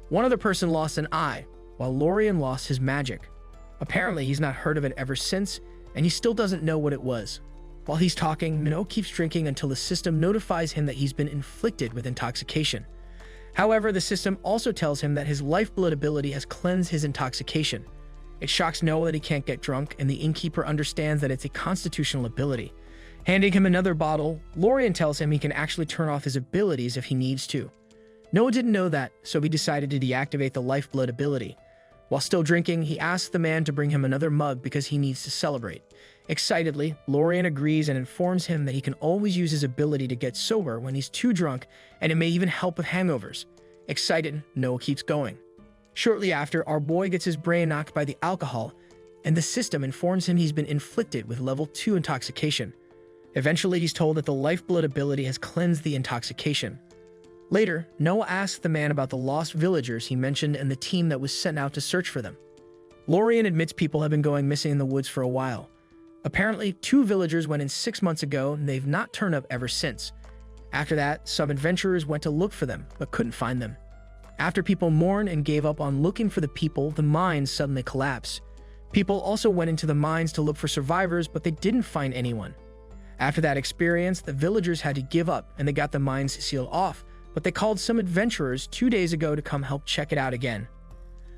One other person lost an eye, while Lorien lost his magic. Apparently, he's not heard of it ever since, and he still doesn't know what it was. While he's talking, Minot keeps drinking until the system notifies him that he's been inflicted with intoxication. However, the system also tells him that his lifeblood ability has cleansed his intoxication. It shocks Noah that he can't get drunk, and the innkeeper understands that it's a constitutional ability. Handing him another bottle, Lorien tells him he can actually turn off his abilities if he needs to. Noah didn't know that, so he decided to deactivate the lifeblood ability. While still drinking, he asks the man to bring him another mug because he needs to celebrate. Excitedly, Lorien agrees and informs him that he can always use his ability to get sober when he's too drunk, and it may even help with hangovers. Excited, Noah keeps going. Shortly after, our boy gets his brain knocked by the alcohol, and the system informs him he's been inflicted with level 2 intoxication. Eventually, he's told that the lifeblood ability has cleansed the intoxication. Later, Noah asks the man about the lost villagers he mentioned and the team that was sent out to search for them. Lorien admits people have been going missing in the woods for a while. Apparently, 2 villagers went in 6 months ago, and they've not turned up ever since. After that, some adventurers went to look for them, but couldn't find them. After people mourned and gave up on looking for the people, the mines suddenly collapsed. People also went into the mines to look for survivors, but they didn't find anyone. After that experience, the villagers had to give up, and they got the mines sealed off, but they called some adventurers 2 days ago to come help check it out again.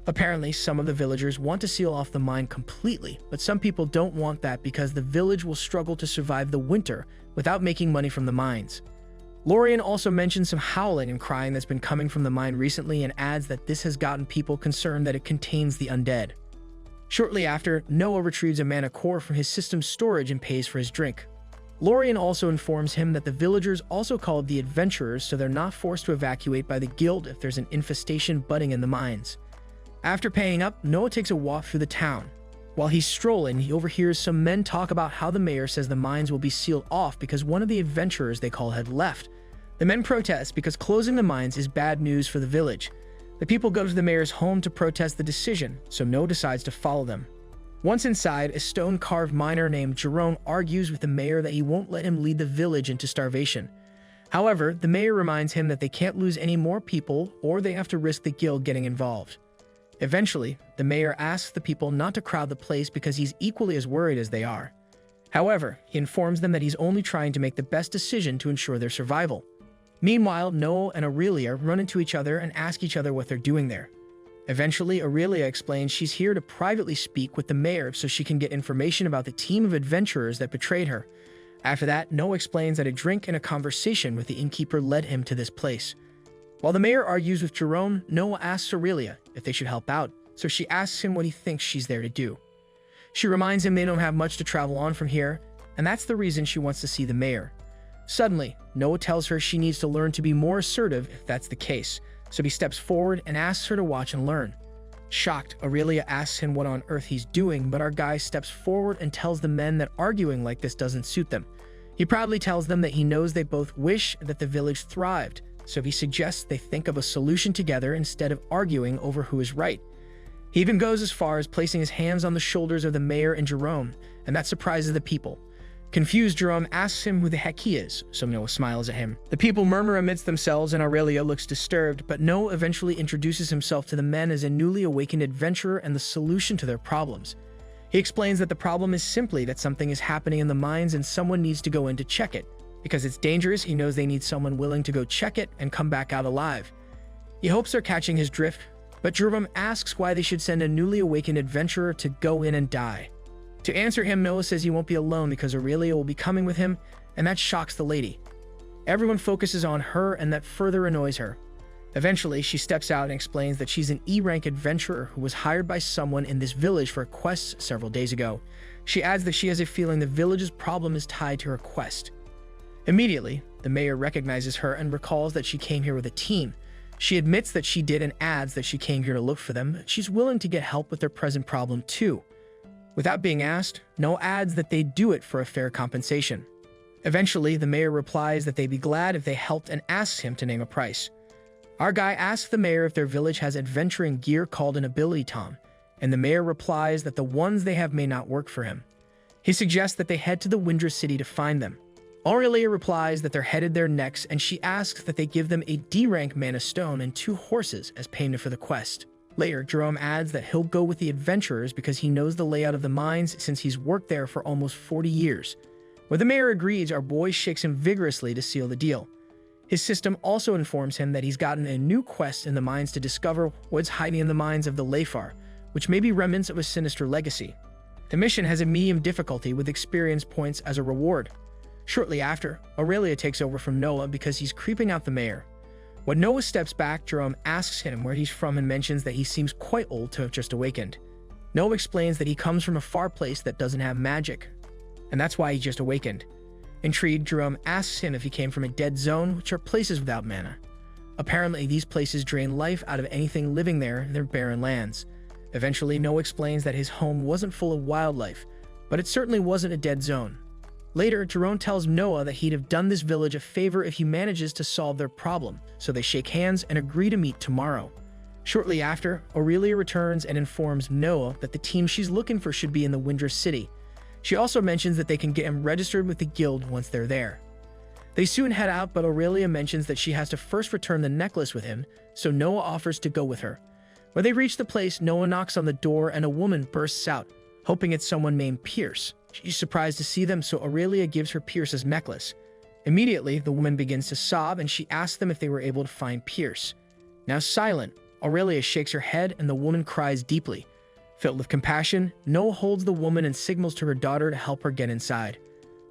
Apparently, some of the villagers want to seal off the mine completely, but some people don't want that because the village will struggle to survive the winter without making money from the mines. Lorien also mentions some howling and crying that's been coming from the mine recently and adds that this has gotten people concerned that it contains the undead. Shortly after, Noah retrieves a mana core from his system's storage and pays for his drink. Lorien also informs him that the villagers also called the adventurers, so they're not forced to evacuate by the guild if there's an infestation budding in the mines. After paying up, Noah takes a walk through the town. While he's strolling, he overhears some men talk about how the mayor says the mines will be sealed off because one of the adventurers they call had left. The men protest because closing the mines is bad news for the village. The people go to the mayor's home to protest the decision, so Noah decides to follow them. Once inside, a stone-carved miner named Jerome argues with the mayor that he won't let him lead the village into starvation. However, the mayor reminds him that they can't lose any more people or they have to risk the guild getting involved. Eventually, the mayor asks the people not to crowd the place because he's equally as worried as they are. However, he informs them that he's only trying to make the best decision to ensure their survival. Meanwhile, Noah and Aurelia run into each other and ask each other what they're doing there. Eventually, Aurelia explains she's here to privately speak with the mayor so she can get information about the team of adventurers that betrayed her. After that, Noah explains that a drink and a conversation with the innkeeper led him to this place. While the mayor argues with Jerome, Noah asks Aurelia if they should help out, so she asks him what he thinks she's there to do. She reminds him they don't have much to travel on from here, and that's the reason she wants to see the mayor. Suddenly, Noah tells her she needs to learn to be more assertive if that's the case, so he steps forward and asks her to watch and learn. Shocked, Aurelia asks him what on earth he's doing, but our guy steps forward and tells the men that arguing like this doesn't suit them. He proudly tells them that he knows they both wish that the village thrived, so he suggests they think of a solution together instead of arguing over who is right. He even goes as far as placing his hands on the shoulders of the mayor and Jerome, and that surprises the people. Confused, Jerome asks him who the heck he is, so Noah smiles at him. The people murmur amidst themselves and Aurelia looks disturbed, but Noah eventually introduces himself to the men as a newly awakened adventurer and the solution to their problems. He explains that the problem is simply that something is happening in the mines and someone needs to go in to check it. Because it's dangerous, he knows they need someone willing to go check it and come back out alive. He hopes they're catching his drift, but Jerome asks why they should send a newly awakened adventurer to go in and die. To answer him, Noah says he won't be alone because Aurelia will be coming with him, and that shocks the lady. Everyone focuses on her, and that further annoys her. Eventually, she steps out and explains that she's an E-rank adventurer who was hired by someone in this village for a quest several days ago. She adds that she has a feeling the village's problem is tied to her quest. Immediately, the mayor recognizes her and recalls that she came here with a team. She admits that she did and adds that she came here to look for them. She's willing to get help with their present problem too. Without being asked, Noah adds that they'd do it for a fair compensation. Eventually, the mayor replies that they'd be glad if they helped and asks him to name a price. Our guy asks the mayor if their village has adventuring gear called an ability tom, and the mayor replies that the ones they have may not work for him. He suggests that they head to the Windra city to find them. Aurelia replies that they're headed there next, and she asks that they give them a D-rank mana stone and 2 horses as payment for the quest. Later, Jerome adds that he'll go with the adventurers because he knows the layout of the mines since he's worked there for almost 40 years. When the mayor agrees, our boy shakes him vigorously to seal the deal. His system also informs him that he's gotten a new quest in the mines to discover what's hiding in the mines of the Leafar, which may be remnants of a sinister legacy. The mission has a medium difficulty with experience points as a reward. Shortly after, Aurelia takes over from Noah because he's creeping out the mayor. When Noah steps back, Jerome asks him where he's from and mentions that he seems quite old to have just awakened. Noah explains that he comes from a far place that doesn't have magic, and that's why he just awakened. Intrigued, Jerome asks him if he came from a dead zone, which are places without mana. Apparently, these places drain life out of anything living there, they're barren lands. Eventually, Noah explains that his home wasn't full of wildlife, but it certainly wasn't a dead zone. Later, Jerome tells Noah that he'd have done this village a favor if he manages to solve their problem, so they shake hands and agree to meet tomorrow. Shortly after, Aurelia returns and informs Noah that the team she's looking for should be in the Windra city. She also mentions that they can get him registered with the guild once they're there. They soon head out, but Aurelia mentions that she has to first return the necklace with him, so Noah offers to go with her. When they reach the place, Noah knocks on the door and a woman bursts out, hoping it's someone named Pierce. She's surprised to see them, so Aurelia gives her Pierce's necklace. Immediately, the woman begins to sob and she asks them if they were able to find Pierce. Now silent, Aurelia shakes her head and the woman cries deeply. Filled with compassion, Noah holds the woman and signals to her daughter to help her get inside.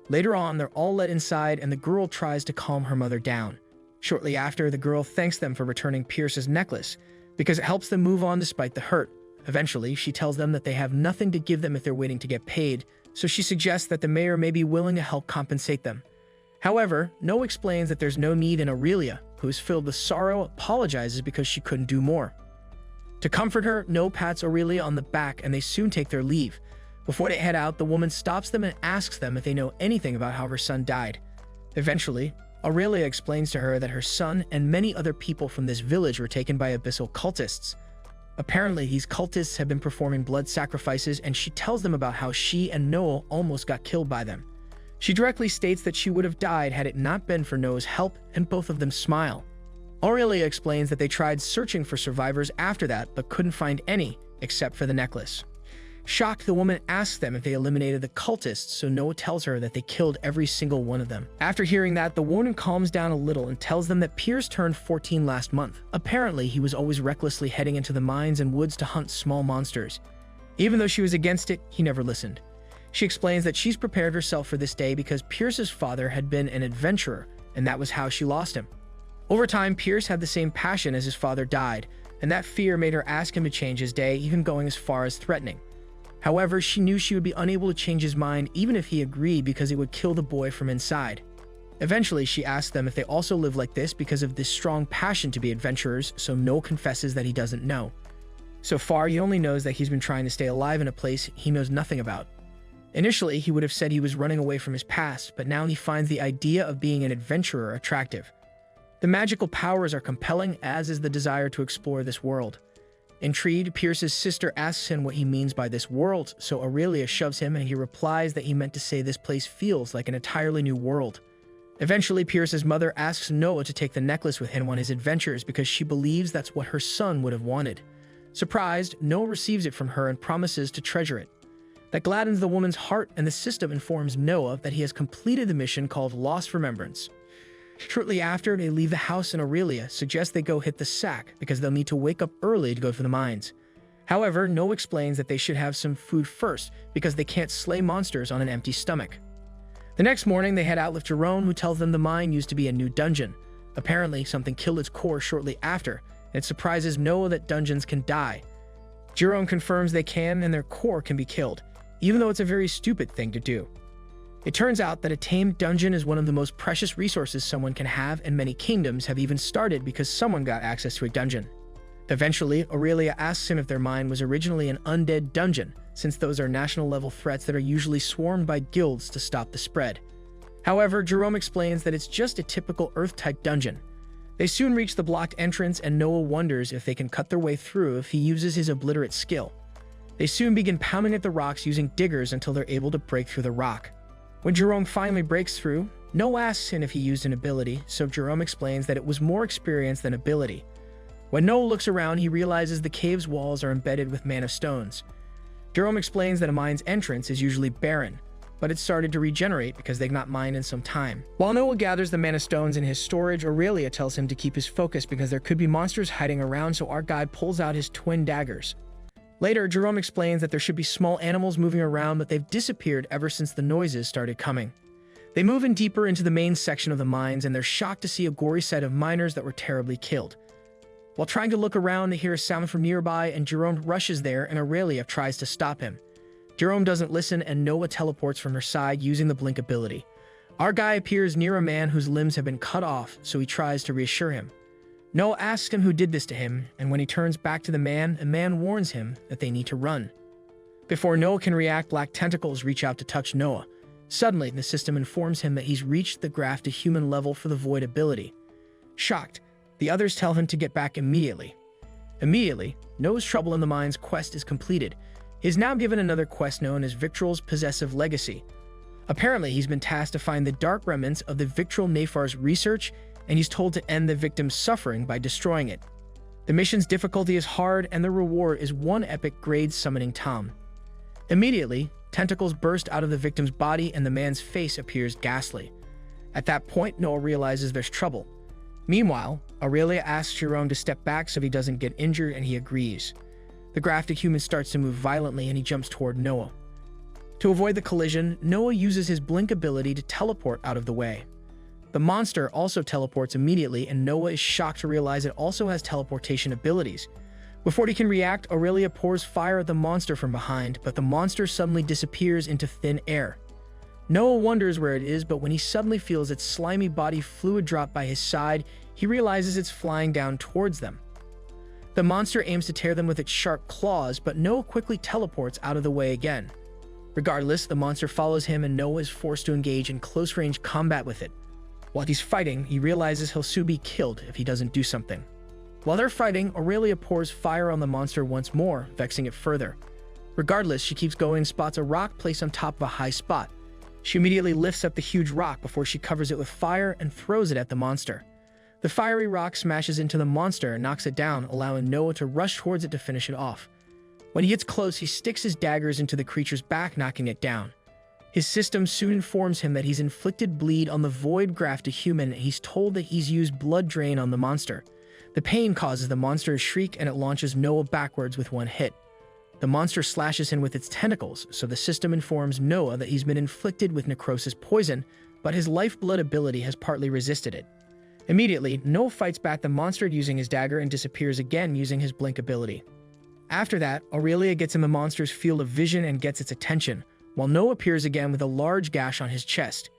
Later on, they're all let inside and the girl tries to calm her mother down. Shortly after, the girl thanks them for returning Pierce's necklace because it helps them move on despite the hurt. Eventually, she tells them that they have nothing to give them if they're waiting to get paid, so she suggests that the mayor may be willing to help compensate them. However, Noah explains that there's no need, and Aurelia, who is filled with sorrow, apologizes because she couldn't do more. To comfort her, Noah pats Aurelia on the back and they soon take their leave. Before they head out, the woman stops them and asks them if they know anything about how her son died. Eventually, Aurelia explains to her that her son and many other people from this village were taken by abyssal cultists. Apparently, these cultists have been performing blood sacrifices, and she tells them about how she and Noah almost got killed by them. She directly states that she would have died had it not been for Noah's help, and both of them smile. Aurelia explains that they tried searching for survivors after that, but couldn't find any, except for the necklace. Shocked, the woman asks them if they eliminated the cultists, so Noah tells her that they killed every single one of them. After hearing that, the woman calms down a little and tells them that Pierce turned 14 last month. Apparently, he was always recklessly heading into the mines and woods to hunt small monsters. Even though she was against it, he never listened. She explains that she's prepared herself for this day because Pierce's father had been an adventurer, and that was how she lost him. Over time, Pierce had the same passion as his father died, and that fear made her ask him to change his day, even going as far as threatening. However, she knew she would be unable to change his mind even if he agreed because it would kill the boy from inside. Eventually, she asked them if they also live like this because of this strong passion to be adventurers, so Noah confesses that he doesn't know. So far, he only knows that he's been trying to stay alive in a place he knows nothing about. Initially, he would have said he was running away from his past, but now he finds the idea of being an adventurer attractive. The magical powers are compelling, as is the desire to explore this world. Intrigued, Pierce's sister asks him what he means by this world, so Aurelia shoves him and he replies that he meant to say this place feels like an entirely new world. Eventually, Pierce's mother asks Noah to take the necklace with him on his adventures because she believes that's what her son would have wanted. Surprised, Noah receives it from her and promises to treasure it. That gladdens the woman's heart, and the system informs Noah that he has completed the mission called Lost Remembrance. Shortly after, they leave the house and Aurelia suggests they go hit the sack because they'll need to wake up early to go for the mines. However, Noah explains that they should have some food first because they can't slay monsters on an empty stomach. The next morning, they head out with Jerome, who tells them the mine used to be a new dungeon. Apparently, something killed its core shortly after, and it surprises Noah that dungeons can die. Jerome confirms they can, and their core can be killed, even though it's a very stupid thing to do. It turns out that a tamed dungeon is one of the most precious resources someone can have, and many kingdoms have even started because someone got access to a dungeon. Eventually, Aurelia asks him if their mine was originally an undead dungeon, since those are national-level threats that are usually swarmed by guilds to stop the spread. However, Jerome explains that it's just a typical Earth-type dungeon. They soon reach the blocked entrance, and Noah wonders if they can cut their way through if he uses his obliterate skill. They soon begin pounding at the rocks using diggers until they're able to break through the rock. When Jerome finally breaks through, Noah asks him if he used an ability, so Jerome explains that it was more experience than ability. When Noah looks around, he realizes the cave's walls are embedded with mana stones. Jerome explains that a mine's entrance is usually barren, but it started to regenerate because they've not mined in some time. While Noah gathers the mana stones in his storage, Aurelia tells him to keep his focus because there could be monsters hiding around, so our guide pulls out his twin daggers. Later, Jerome explains that there should be small animals moving around, but they've disappeared ever since the noises started coming. They move in deeper into the main section of the mines, and they're shocked to see a gory set of miners that were terribly killed. While trying to look around, they hear a sound from nearby, and Jerome rushes there, and Aurelia tries to stop him. Jerome doesn't listen, and Noah teleports from her side using the blink ability. Our guy appears near a man whose limbs have been cut off, so he tries to reassure him. Noah asks him who did this to him, and when he turns back to the man, a man warns him that they need to run. Before Noah can react, black tentacles reach out to touch Noah. Suddenly, the system informs him that he's reached the graft to human level for the void ability. Shocked, the others tell him to get back immediately. Immediately, Noah's Trouble in the Mines quest is completed. He is now given another quest known as Victrol's Possessive Legacy. Apparently, he's been tasked to find the dark remnants of the Victrol Nefar's research, and he's told to end the victim's suffering by destroying it. The mission's difficulty is hard, and the reward is 1 epic grade summoning tom. Immediately, tentacles burst out of the victim's body, and the man's face appears ghastly. At that point, Noah realizes there's trouble. Meanwhile, Aurelia asks Jerome to step back so he doesn't get injured, and he agrees. The grafted human starts to move violently, and he jumps toward Noah. To avoid the collision, Noah uses his blink ability to teleport out of the way. The monster also teleports immediately, and Noah is shocked to realize it also has teleportation abilities. Before he can react, Aurelia pours fire at the monster from behind, but the monster suddenly disappears into thin air. Noah wonders where it is, but when he suddenly feels its slimy body fluid drop by his side, he realizes it's flying down towards them. The monster aims to tear them with its sharp claws, but Noah quickly teleports out of the way again. Regardless, the monster follows him, and Noah is forced to engage in close-range combat with it. While he's fighting, he realizes he'll soon be killed if he doesn't do something. While they're fighting, Aurelia pours fire on the monster once more, vexing it further. Regardless, she keeps going and spots a rock placed on top of a high spot. She immediately lifts up the huge rock before she covers it with fire and throws it at the monster. The fiery rock smashes into the monster and knocks it down, allowing Noah to rush towards it to finish it off. When he gets close, he sticks his daggers into the creature's back, knocking it down. His system soon informs him that he's inflicted bleed on the void grafted human, and he's told that he's used blood drain on the monster. The pain causes the monster to shriek, and it launches Noah backwards with 1 hit. The monster slashes him with its tentacles, so the system informs Noah that he's been inflicted with necrosis poison, but his lifeblood ability has partly resisted it. Immediately, Noah fights back the monster using his dagger and disappears again using his blink ability. After that, Aurelia gets in the monster's field of vision and gets its attention, while Noah appears again with a large gash on his chest.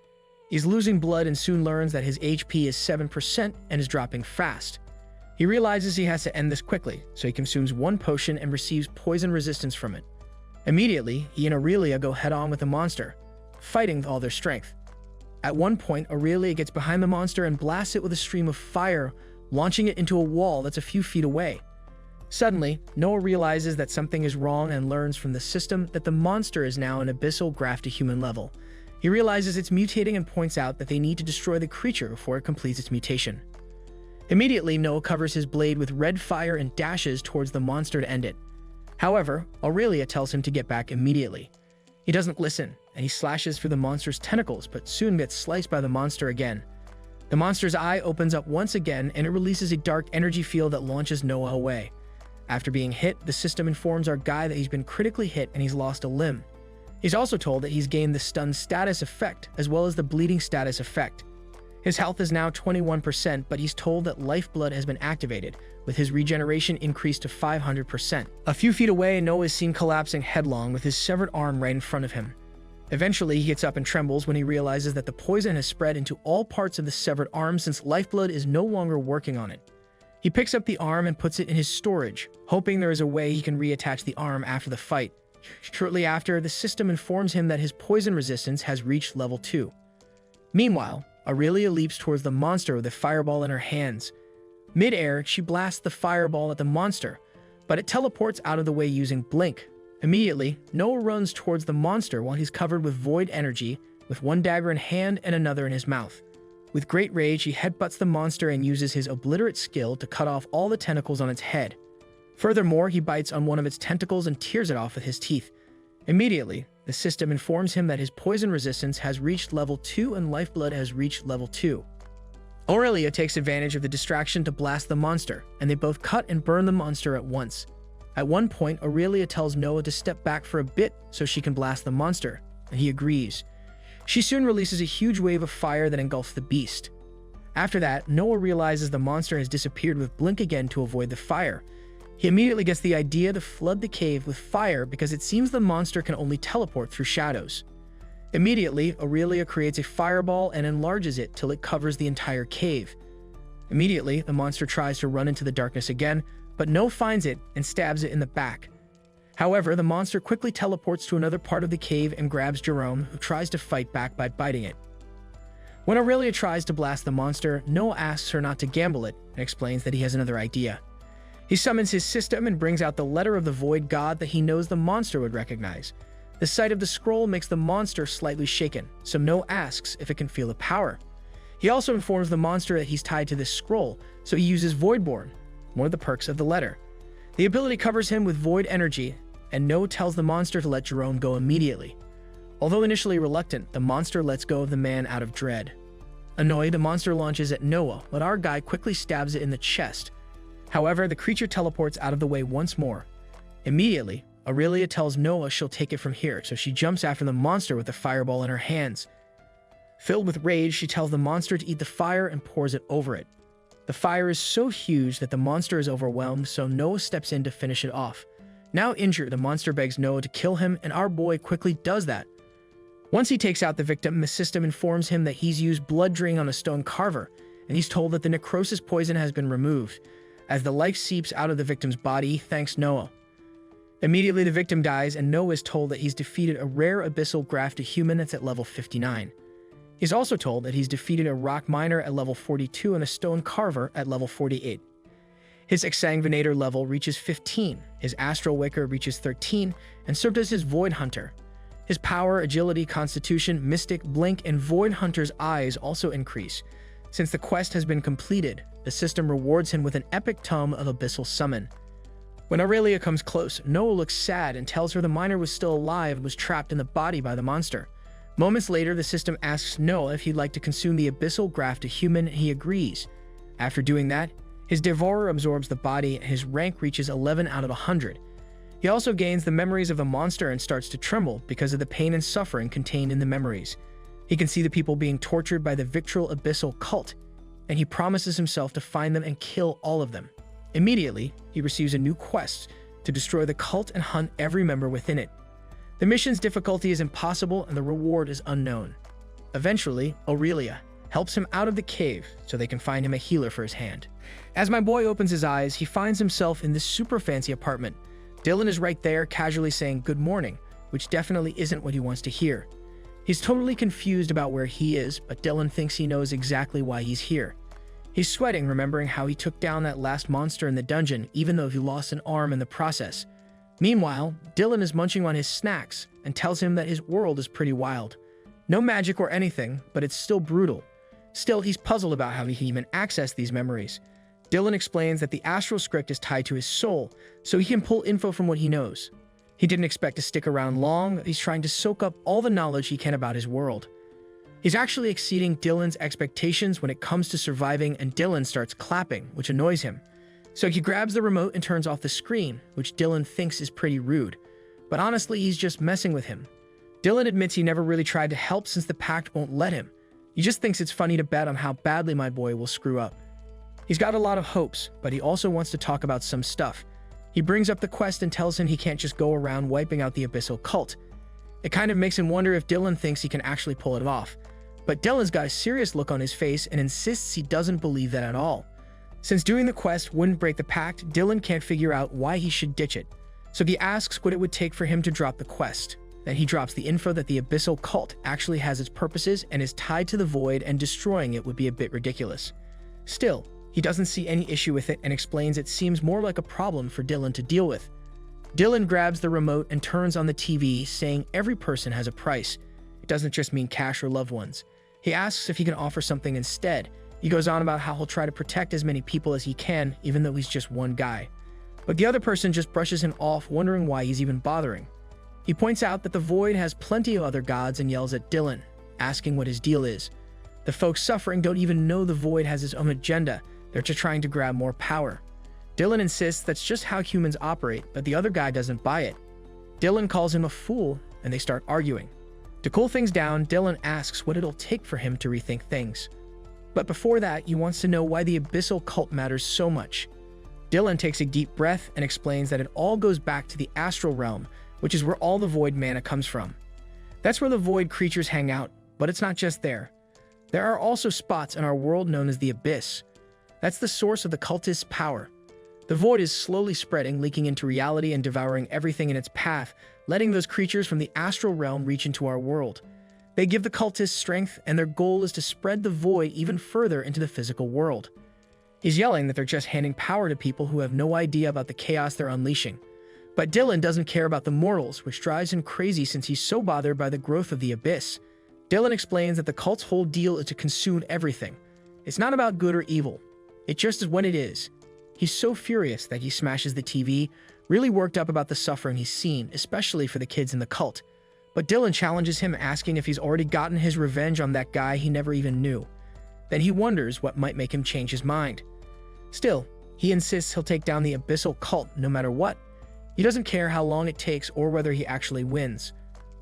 He's losing blood and soon learns that his HP is 7% and is dropping fast. He realizes he has to end this quickly, so he consumes one potion and receives poison resistance from it. Immediately, he and Aurelia go head-on with the monster, fighting with all their strength. At one point, Aurelia gets behind the monster and blasts it with a stream of fire, launching it into a wall that's a few feet away. Suddenly, Noah realizes that something is wrong and learns from the system that the monster is now an abyssal graft to human level. He realizes it's mutating and points out that they need to destroy the creature before it completes its mutation. Immediately, Noah covers his blade with red fire and dashes towards the monster to end it. However, Aurelia tells him to get back immediately. He doesn't listen, and he slashes through the monster's tentacles, but soon gets sliced by the monster again. The monster's eye opens up once again, and it releases a dark energy field that launches Noah away. After being hit, the system informs our guy that he's been critically hit and he's lost a limb. He's also told that he's gained the stun status effect, as well as the bleeding status effect. His health is now 21%, but he's told that lifeblood has been activated, with his regeneration increased to 500%. A few feet away, Noah is seen collapsing headlong with his severed arm right in front of him. Eventually, he gets up and trembles when he realizes that the poison has spread into all parts of the severed arm since lifeblood is no longer working on it. He picks up the arm and puts it in his storage, hoping there is a way he can reattach the arm after the fight. Shortly after, the system informs him that his poison resistance has reached level 2. Meanwhile, Aurelia leaps towards the monster with a fireball in her hands. Mid-air, she blasts the fireball at the monster, but it teleports out of the way using Blink. Immediately, Noah runs towards the monster while he's covered with void energy, with one dagger in hand and another in his mouth. With great rage, he headbutts the monster and uses his obliterate skill to cut off all the tentacles on its head. Furthermore, he bites on one of its tentacles and tears it off with his teeth. Immediately, the system informs him that his poison resistance has reached level 2 and lifeblood has reached level 2. Aurelia takes advantage of the distraction to blast the monster, and they both cut and burn the monster at once. At one point, Aurelia tells Noah to step back for a bit so she can blast the monster, and he agrees. She soon releases a huge wave of fire that engulfs the beast. After that, Noah realizes the monster has disappeared with Blink again to avoid the fire. He immediately gets the idea to flood the cave with fire because it seems the monster can only teleport through shadows. Immediately, Aurelia creates a fireball and enlarges it till it covers the entire cave. Immediately, the monster tries to run into the darkness again, but Noah finds it and stabs it in the back. However, the monster quickly teleports to another part of the cave and grabs Jerome, who tries to fight back by biting it. When Aurelia tries to blast the monster, Noah asks her not to gamble it and explains that he has another idea. He summons his system and brings out the letter of the Void God that he knows the monster would recognize. The sight of the scroll makes the monster slightly shaken, so Noah asks if it can feel the power. He also informs the monster that he's tied to this scroll, so he uses Voidborn, one of the perks of the letter. The ability covers him with void energy, and Noah tells the monster to let Jerome go immediately. Although initially reluctant, the monster lets go of the man out of dread. Annoyed, the monster launches at Noah, but our guy quickly stabs it in the chest. However, the creature teleports out of the way once more. Immediately, Aurelia tells Noah she'll take it from here, so she jumps after the monster with the fireball in her hands. Filled with rage, she tells the monster to eat the fire and pours it over it. The fire is so huge that the monster is overwhelmed, so Noah steps in to finish it off. Now injured, the monster begs Noah to kill him, and our boy quickly does that. Once he takes out the victim, the system informs him that he's used blood drain on a stone carver, and he's told that the necrosis poison has been removed. As the life seeps out of the victim's body, he thanks Noah. Immediately, the victim dies, and Noah is told that he's defeated a rare abyssal graft to human that's at level 59. He's also told that he's defeated a rock miner at level 42 and a stone carver at level 48. His exsanguinator level reaches 15, his astral wicker reaches 13, and so does his void hunter. His power, agility, constitution, mystic, blink, and void hunter's eyes also increase. Since the quest has been completed, the system rewards him with an epic tome of abyssal summon. When Aurelia comes close, Noah looks sad and tells her the miner was still alive and was trapped in the body by the monster. Moments later, the system asks Noah if he'd like to consume the abyssal graft to human, and he agrees. After doing that, his devourer absorbs the body and his rank reaches 11 out of 100. He also gains the memories of the monster and starts to tremble because of the pain and suffering contained in the memories. He can see the people being tortured by the Victral Abyssal cult, and he promises himself to find them and kill all of them. Immediately, he receives a new quest to destroy the cult and hunt every member within it. The mission's difficulty is impossible and the reward is unknown. Eventually, Aurelia helps him out of the cave so they can find him a healer for his hand. As my boy opens his eyes, he finds himself in this super fancy apartment. Dylan is right there, casually saying good morning, which definitely isn't what he wants to hear. He's totally confused about where he is, but Dylan thinks he knows exactly why he's here. He's sweating, remembering how he took down that last monster in the dungeon, even though he lost an arm in the process. Meanwhile, Dylan is munching on his snacks and tells him that his world is pretty wild. No magic or anything, but it's still brutal. Still, he's puzzled about how he can even access these memories. Dylan explains that the astral script is tied to his soul, so he can pull info from what he knows. He didn't expect to stick around long. He's trying to soak up all the knowledge he can about his world. He's actually exceeding Dylan's expectations when it comes to surviving, and Dylan starts clapping, which annoys him. So he grabs the remote and turns off the screen, which Dylan thinks is pretty rude. But honestly, he's just messing with him. Dylan admits he never really tried to help since the Pact won't let him. He just thinks it's funny to bet on how badly my boy will screw up. He's got a lot of hopes, but he also wants to talk about some stuff. He brings up the quest and tells him he can't just go around wiping out the abyssal cult. It kind of makes him wonder if Dylan thinks he can actually pull it off. But Dylan's got a serious look on his face and insists he doesn't believe that at all. Since doing the quest wouldn't break the Pact, Dylan can't figure out why he should ditch it. So he asks what it would take for him to drop the quest. Then he drops the info that the abyssal cult actually has its purposes and is tied to the void, and destroying it would be a bit ridiculous. Still, he doesn't see any issue with it and explains it seems more like a problem for Dylan to deal with. Dylan grabs the remote and turns on the TV, saying every person has a price. It doesn't just mean cash or loved ones. He asks if he can offer something instead. He goes on about how he'll try to protect as many people as he can, even though he's just one guy. But the other person just brushes him off, wondering why he's even bothering. He points out that the void has plenty of other gods and yells at Dylan, asking what his deal is. The folks suffering don't even know the void has its own agenda. They're just trying to grab more power. Dylan insists that's just how humans operate, but the other guy doesn't buy it. Dylan calls him a fool, and they start arguing. To cool things down, Dylan asks what it'll take for him to rethink things. But before that, he wants to know why the abyssal cult matters so much. Dylan takes a deep breath and explains that it all goes back to the astral realm, which is where all the void mana comes from. That's where the void creatures hang out, but it's not just there. There are also spots in our world known as the abyss. That's the source of the cultist's power. The void is slowly spreading, leaking into reality and devouring everything in its path, letting those creatures from the astral realm reach into our world. They give the cultists strength, and their goal is to spread the void even further into the physical world. He's yelling that they're just handing power to people who have no idea about the chaos they're unleashing. But Dylan doesn't care about the mortals, which drives him crazy since he's so bothered by the growth of the abyss. Dylan explains that the cult's whole deal is to consume everything. It's not about good or evil. It just is what it is. He's so furious that he smashes the TV, really worked up about the suffering he's seen, especially for the kids in the cult. But Dylan challenges him, asking if he's already gotten his revenge on that guy he never even knew. Then he wonders what might make him change his mind. Still, he insists he'll take down the abyssal cult no matter what. He doesn't care how long it takes or whether he actually wins.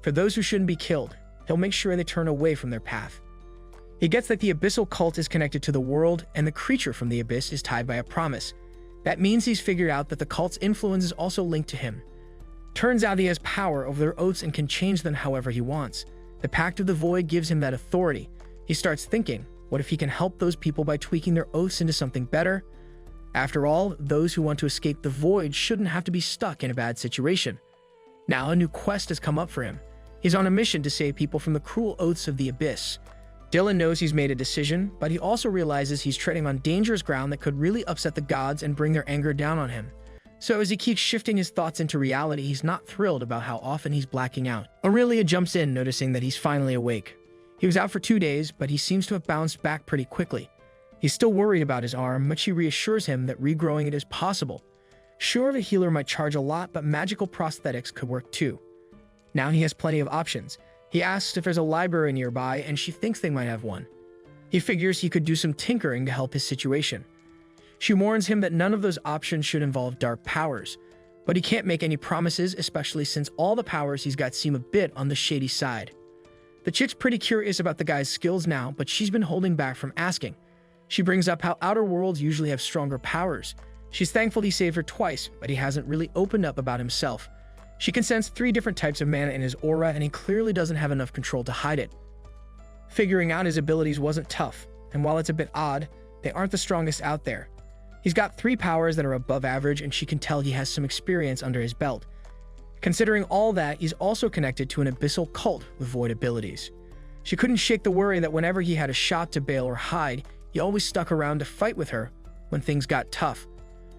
For those who shouldn't be killed, he'll make sure they turn away from their path. He gets that the abyssal cult is connected to the world, and the creature from the abyss is tied by a promise. That means he's figured out that the cult's influence is also linked to him. Turns out he has power over their oaths and can change them however he wants. The Pact of the Void gives him that authority. He starts thinking, what if he can help those people by tweaking their oaths into something better? After all, those who want to escape the Void shouldn't have to be stuck in a bad situation. Now a new quest has come up for him. He's on a mission to save people from the cruel oaths of the abyss. Dylan knows he's made a decision, but he also realizes he's treading on dangerous ground that could really upset the gods and bring their anger down on him. So as he keeps shifting his thoughts into reality, he's not thrilled about how often he's blacking out. Aurelia jumps in, noticing that he's finally awake. He was out for 2 days, but he seems to have bounced back pretty quickly. He's still worried about his arm, but she reassures him that regrowing it is possible. Sure, the healer might charge a lot, but magical prosthetics could work too. Now he has plenty of options. He asks if there's a library nearby, and she thinks they might have one. He figures he could do some tinkering to help his situation. She warns him that none of those options should involve dark powers, but he can't make any promises, especially since all the powers he's got seem a bit on the shady side. The chick's pretty curious about the guy's skills now, but she's been holding back from asking. She brings up how outer worlds usually have stronger powers. She's thankful he saved her twice, but he hasn't really opened up about himself. She can sense 3 different types of mana in his aura, and he clearly doesn't have enough control to hide it. Figuring out his abilities wasn't tough, and while it's a bit odd, they aren't the strongest out there. He's got 3 powers that are above average, and she can tell he has some experience under his belt. Considering all that, he's also connected to an abyssal cult with void abilities. She couldn't shake the worry that whenever he had a shot to bail or hide, he always stuck around to fight with her when things got tough.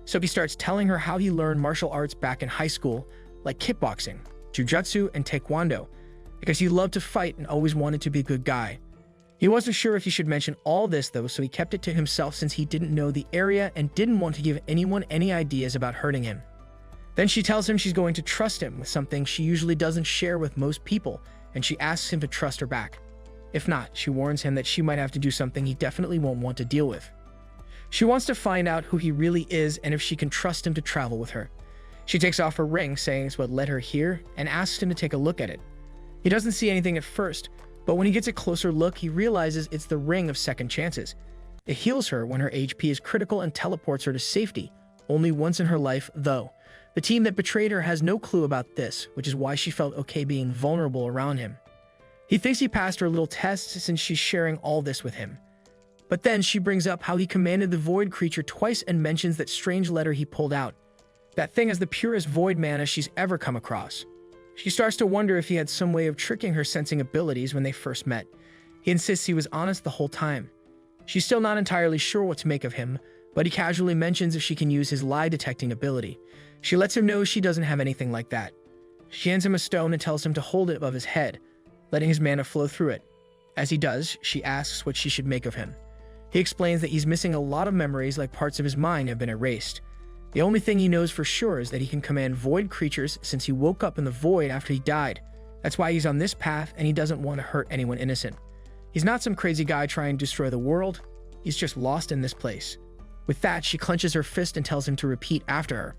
So he starts telling her how he learned martial arts back in high school, like kickboxing, jujutsu, and taekwondo, because he loved to fight and always wanted to be a good guy. He wasn't sure if he should mention all this though, so he kept it to himself since he didn't know the area and didn't want to give anyone any ideas about hurting him. Then she tells him she's going to trust him with something she usually doesn't share with most people, and she asks him to trust her back. If not, she warns him that she might have to do something he definitely won't want to deal with. She wants to find out who he really is and if she can trust him to travel with her. She takes off her ring, saying it's what led her here, and asks him to take a look at it. He doesn't see anything at first, but when he gets a closer look, he realizes it's the ring of second chances. It heals her when her HP is critical and teleports her to safety, only once in her life though. The team that betrayed her has no clue about this, which is why she felt okay being vulnerable around him. He thinks he passed her little test since she's sharing all this with him. But then she brings up how he commanded the void creature twice and mentions that strange letter he pulled out. That thing is the purest void mana she's ever come across. She starts to wonder if he had some way of tricking her sensing abilities when they first met. He insists he was honest the whole time. She's still not entirely sure what to make of him, but he casually mentions if she can use his lie detecting ability. She lets him know she doesn't have anything like that. She hands him a stone and tells him to hold it above his head, letting his mana flow through it. As he does, she asks what she should make of him. He explains that he's missing a lot of memories, like parts of his mind have been erased. The only thing he knows for sure is that he can command void creatures since he woke up in the void after he died. That's why he's on this path, and he doesn't want to hurt anyone innocent. He's not some crazy guy trying to destroy the world. He's just lost in this place. With that, she clenches her fist and tells him to repeat after her.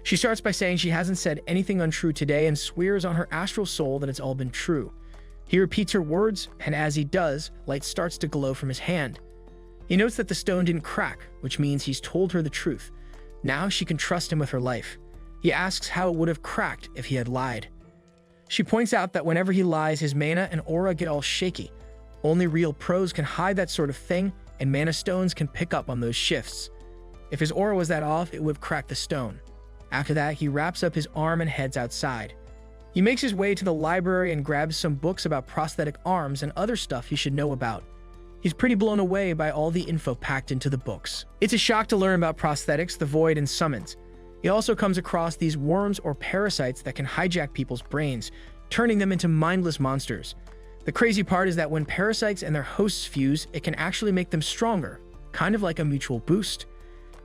She starts by saying she hasn't said anything untrue today and swears on her astral soul that it's all been true. He repeats her words, and as he does, light starts to glow from his hand. He notes that the stone didn't crack, which means he's told her the truth. Now she can trust him with her life. He asks how it would have cracked if he had lied. She points out that whenever he lies, his mana and aura get all shaky. Only real pros can hide that sort of thing, and mana stones can pick up on those shifts. If his aura was that off, it would have cracked the stone. After that, he wraps up his arm and heads outside. He makes his way to the library and grabs some books about prosthetic arms and other stuff he should know about. He's pretty blown away by all the info packed into the books. It's a shock to learn about prosthetics, the void, and summons. He also comes across these worms or parasites that can hijack people's brains, turning them into mindless monsters. The crazy part is that when parasites and their hosts fuse, it can actually make them stronger, kind of like a mutual boost.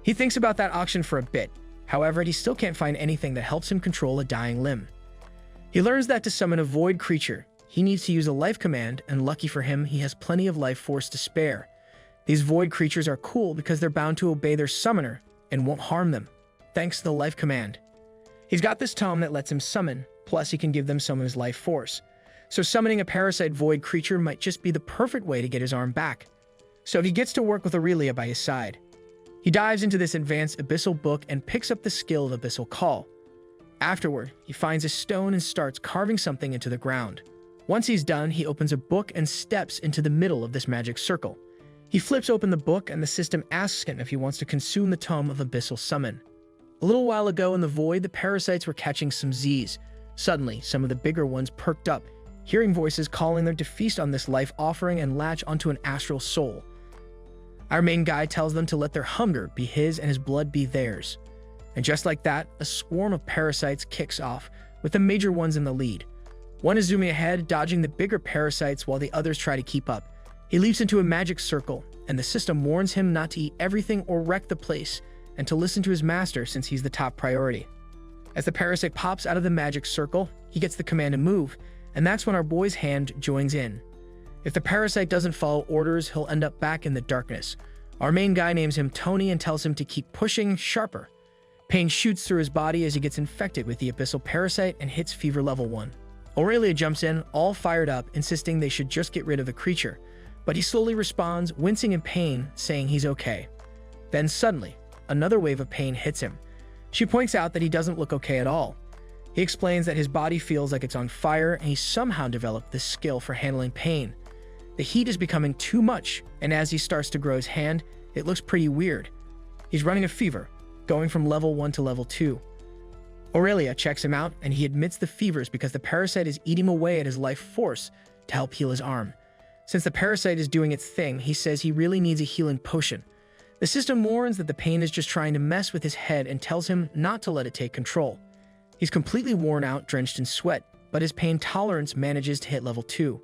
He thinks about that option for a bit. However, he still can't find anything that helps him control a dying limb. He learns that to summon a void creature, he needs to use a life command, and lucky for him, he has plenty of life force to spare. These void creatures are cool because they're bound to obey their summoner and won't harm them, thanks to the life command. He's got this tome that lets him summon, plus he can give them some of his life force. So summoning a parasite void creature might just be the perfect way to get his arm back. So he gets to work with Aurelia by his side. He dives into this advanced abyssal book and picks up the skill of Abyssal Call. Afterward, he finds a stone and starts carving something into the ground. Once he's done, he opens a book and steps into the middle of this magic circle. He flips open the book and the system asks him if he wants to consume the tome of Abyssal Summon. A little while ago in the void, the parasites were catching some Z's. Suddenly, some of the bigger ones perked up, hearing voices calling them to feast on this life offering and latch onto an astral soul. Our main guy tells them to let their hunger be his and his blood be theirs. And just like that, a swarm of parasites kicks off, with the major ones in the lead. One is zooming ahead, dodging the bigger parasites while the others try to keep up. He leaps into a magic circle, and the system warns him not to eat everything or wreck the place, and to listen to his master since he's the top priority. As the parasite pops out of the magic circle, he gets the command to move, and that's when our boy's hand joins in. If the parasite doesn't follow orders, he'll end up back in the darkness. Our main guy names him Tony and tells him to keep pushing sharper. Pain shoots through his body as he gets infected with the abyssal parasite and hits fever level 1. Aurelia jumps in, all fired up, insisting they should just get rid of the creature, but he slowly responds, wincing in pain, saying he's okay. Then suddenly, another wave of pain hits him. She points out that he doesn't look okay at all. He explains that his body feels like it's on fire and he somehow developed this skill for handling pain. The heat is becoming too much, and as he starts to grow his hand, it looks pretty weird. He's running a fever, going from level 1 to level 2. Aurelia checks him out, and he admits the fever is because the parasite is eating away at his life force to help heal his arm. Since the parasite is doing its thing, he says he really needs a healing potion. The system warns that the pain is just trying to mess with his head and tells him not to let it take control. He's completely worn out, drenched in sweat, but his pain tolerance manages to hit level 2.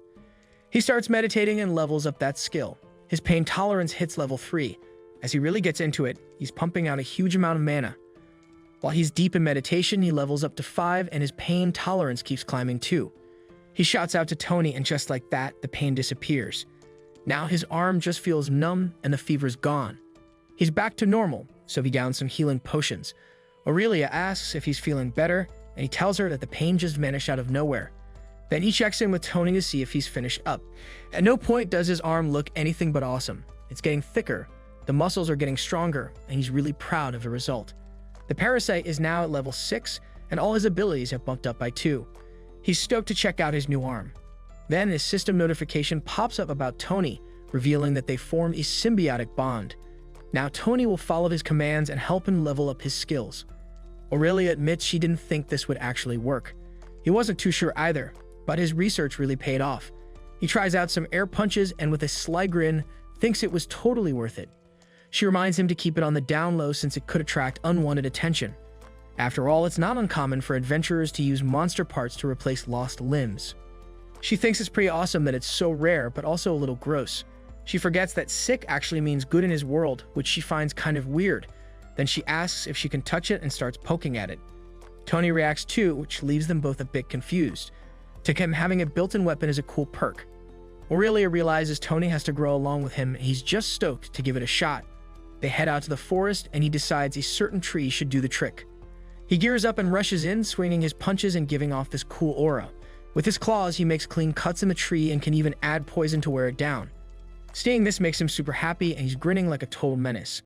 He starts meditating and levels up that skill. His pain tolerance hits level 3. As he really gets into it, he's pumping out a huge amount of mana. While he's deep in meditation, he levels up to 5 and his pain tolerance keeps climbing too. He shouts out to Tony and just like that, the pain disappears. Now his arm just feels numb and the fever's gone. He's back to normal, so he downs some healing potions. Aurelia asks if he's feeling better, and he tells her that the pain just vanished out of nowhere. Then he checks in with Tony to see if he's finished up. At no point does his arm look anything but awesome. It's getting thicker, the muscles are getting stronger, and he's really proud of the result. The parasite is now at level 6, and all his abilities have bumped up by 2. He's stoked to check out his new arm. Then his system notification pops up about Tony, revealing that they formed a symbiotic bond. Now Tony will follow his commands and help him level up his skills. Aurelia admits she didn't think this would actually work. He wasn't too sure either, but his research really paid off. He tries out some air punches and with a sly grin, thinks it was totally worth it. She reminds him to keep it on the down low since it could attract unwanted attention. After all, it's not uncommon for adventurers to use monster parts to replace lost limbs. She thinks it's pretty awesome that it's so rare, but also a little gross. She forgets that sick actually means good in his world, which she finds kind of weird. Then she asks if she can touch it and starts poking at it. Tony reacts too, which leaves them both a bit confused. To him, having a built-in weapon is a cool perk. Aurelia realizes Tony has to grow along with him, and he's just stoked to give it a shot. They head out to the forest, and he decides a certain tree should do the trick. He gears up and rushes in, swinging his punches and giving off this cool aura. With his claws, he makes clean cuts in the tree and can even add poison to wear it down. Seeing this makes him super happy, and he's grinning like a total menace.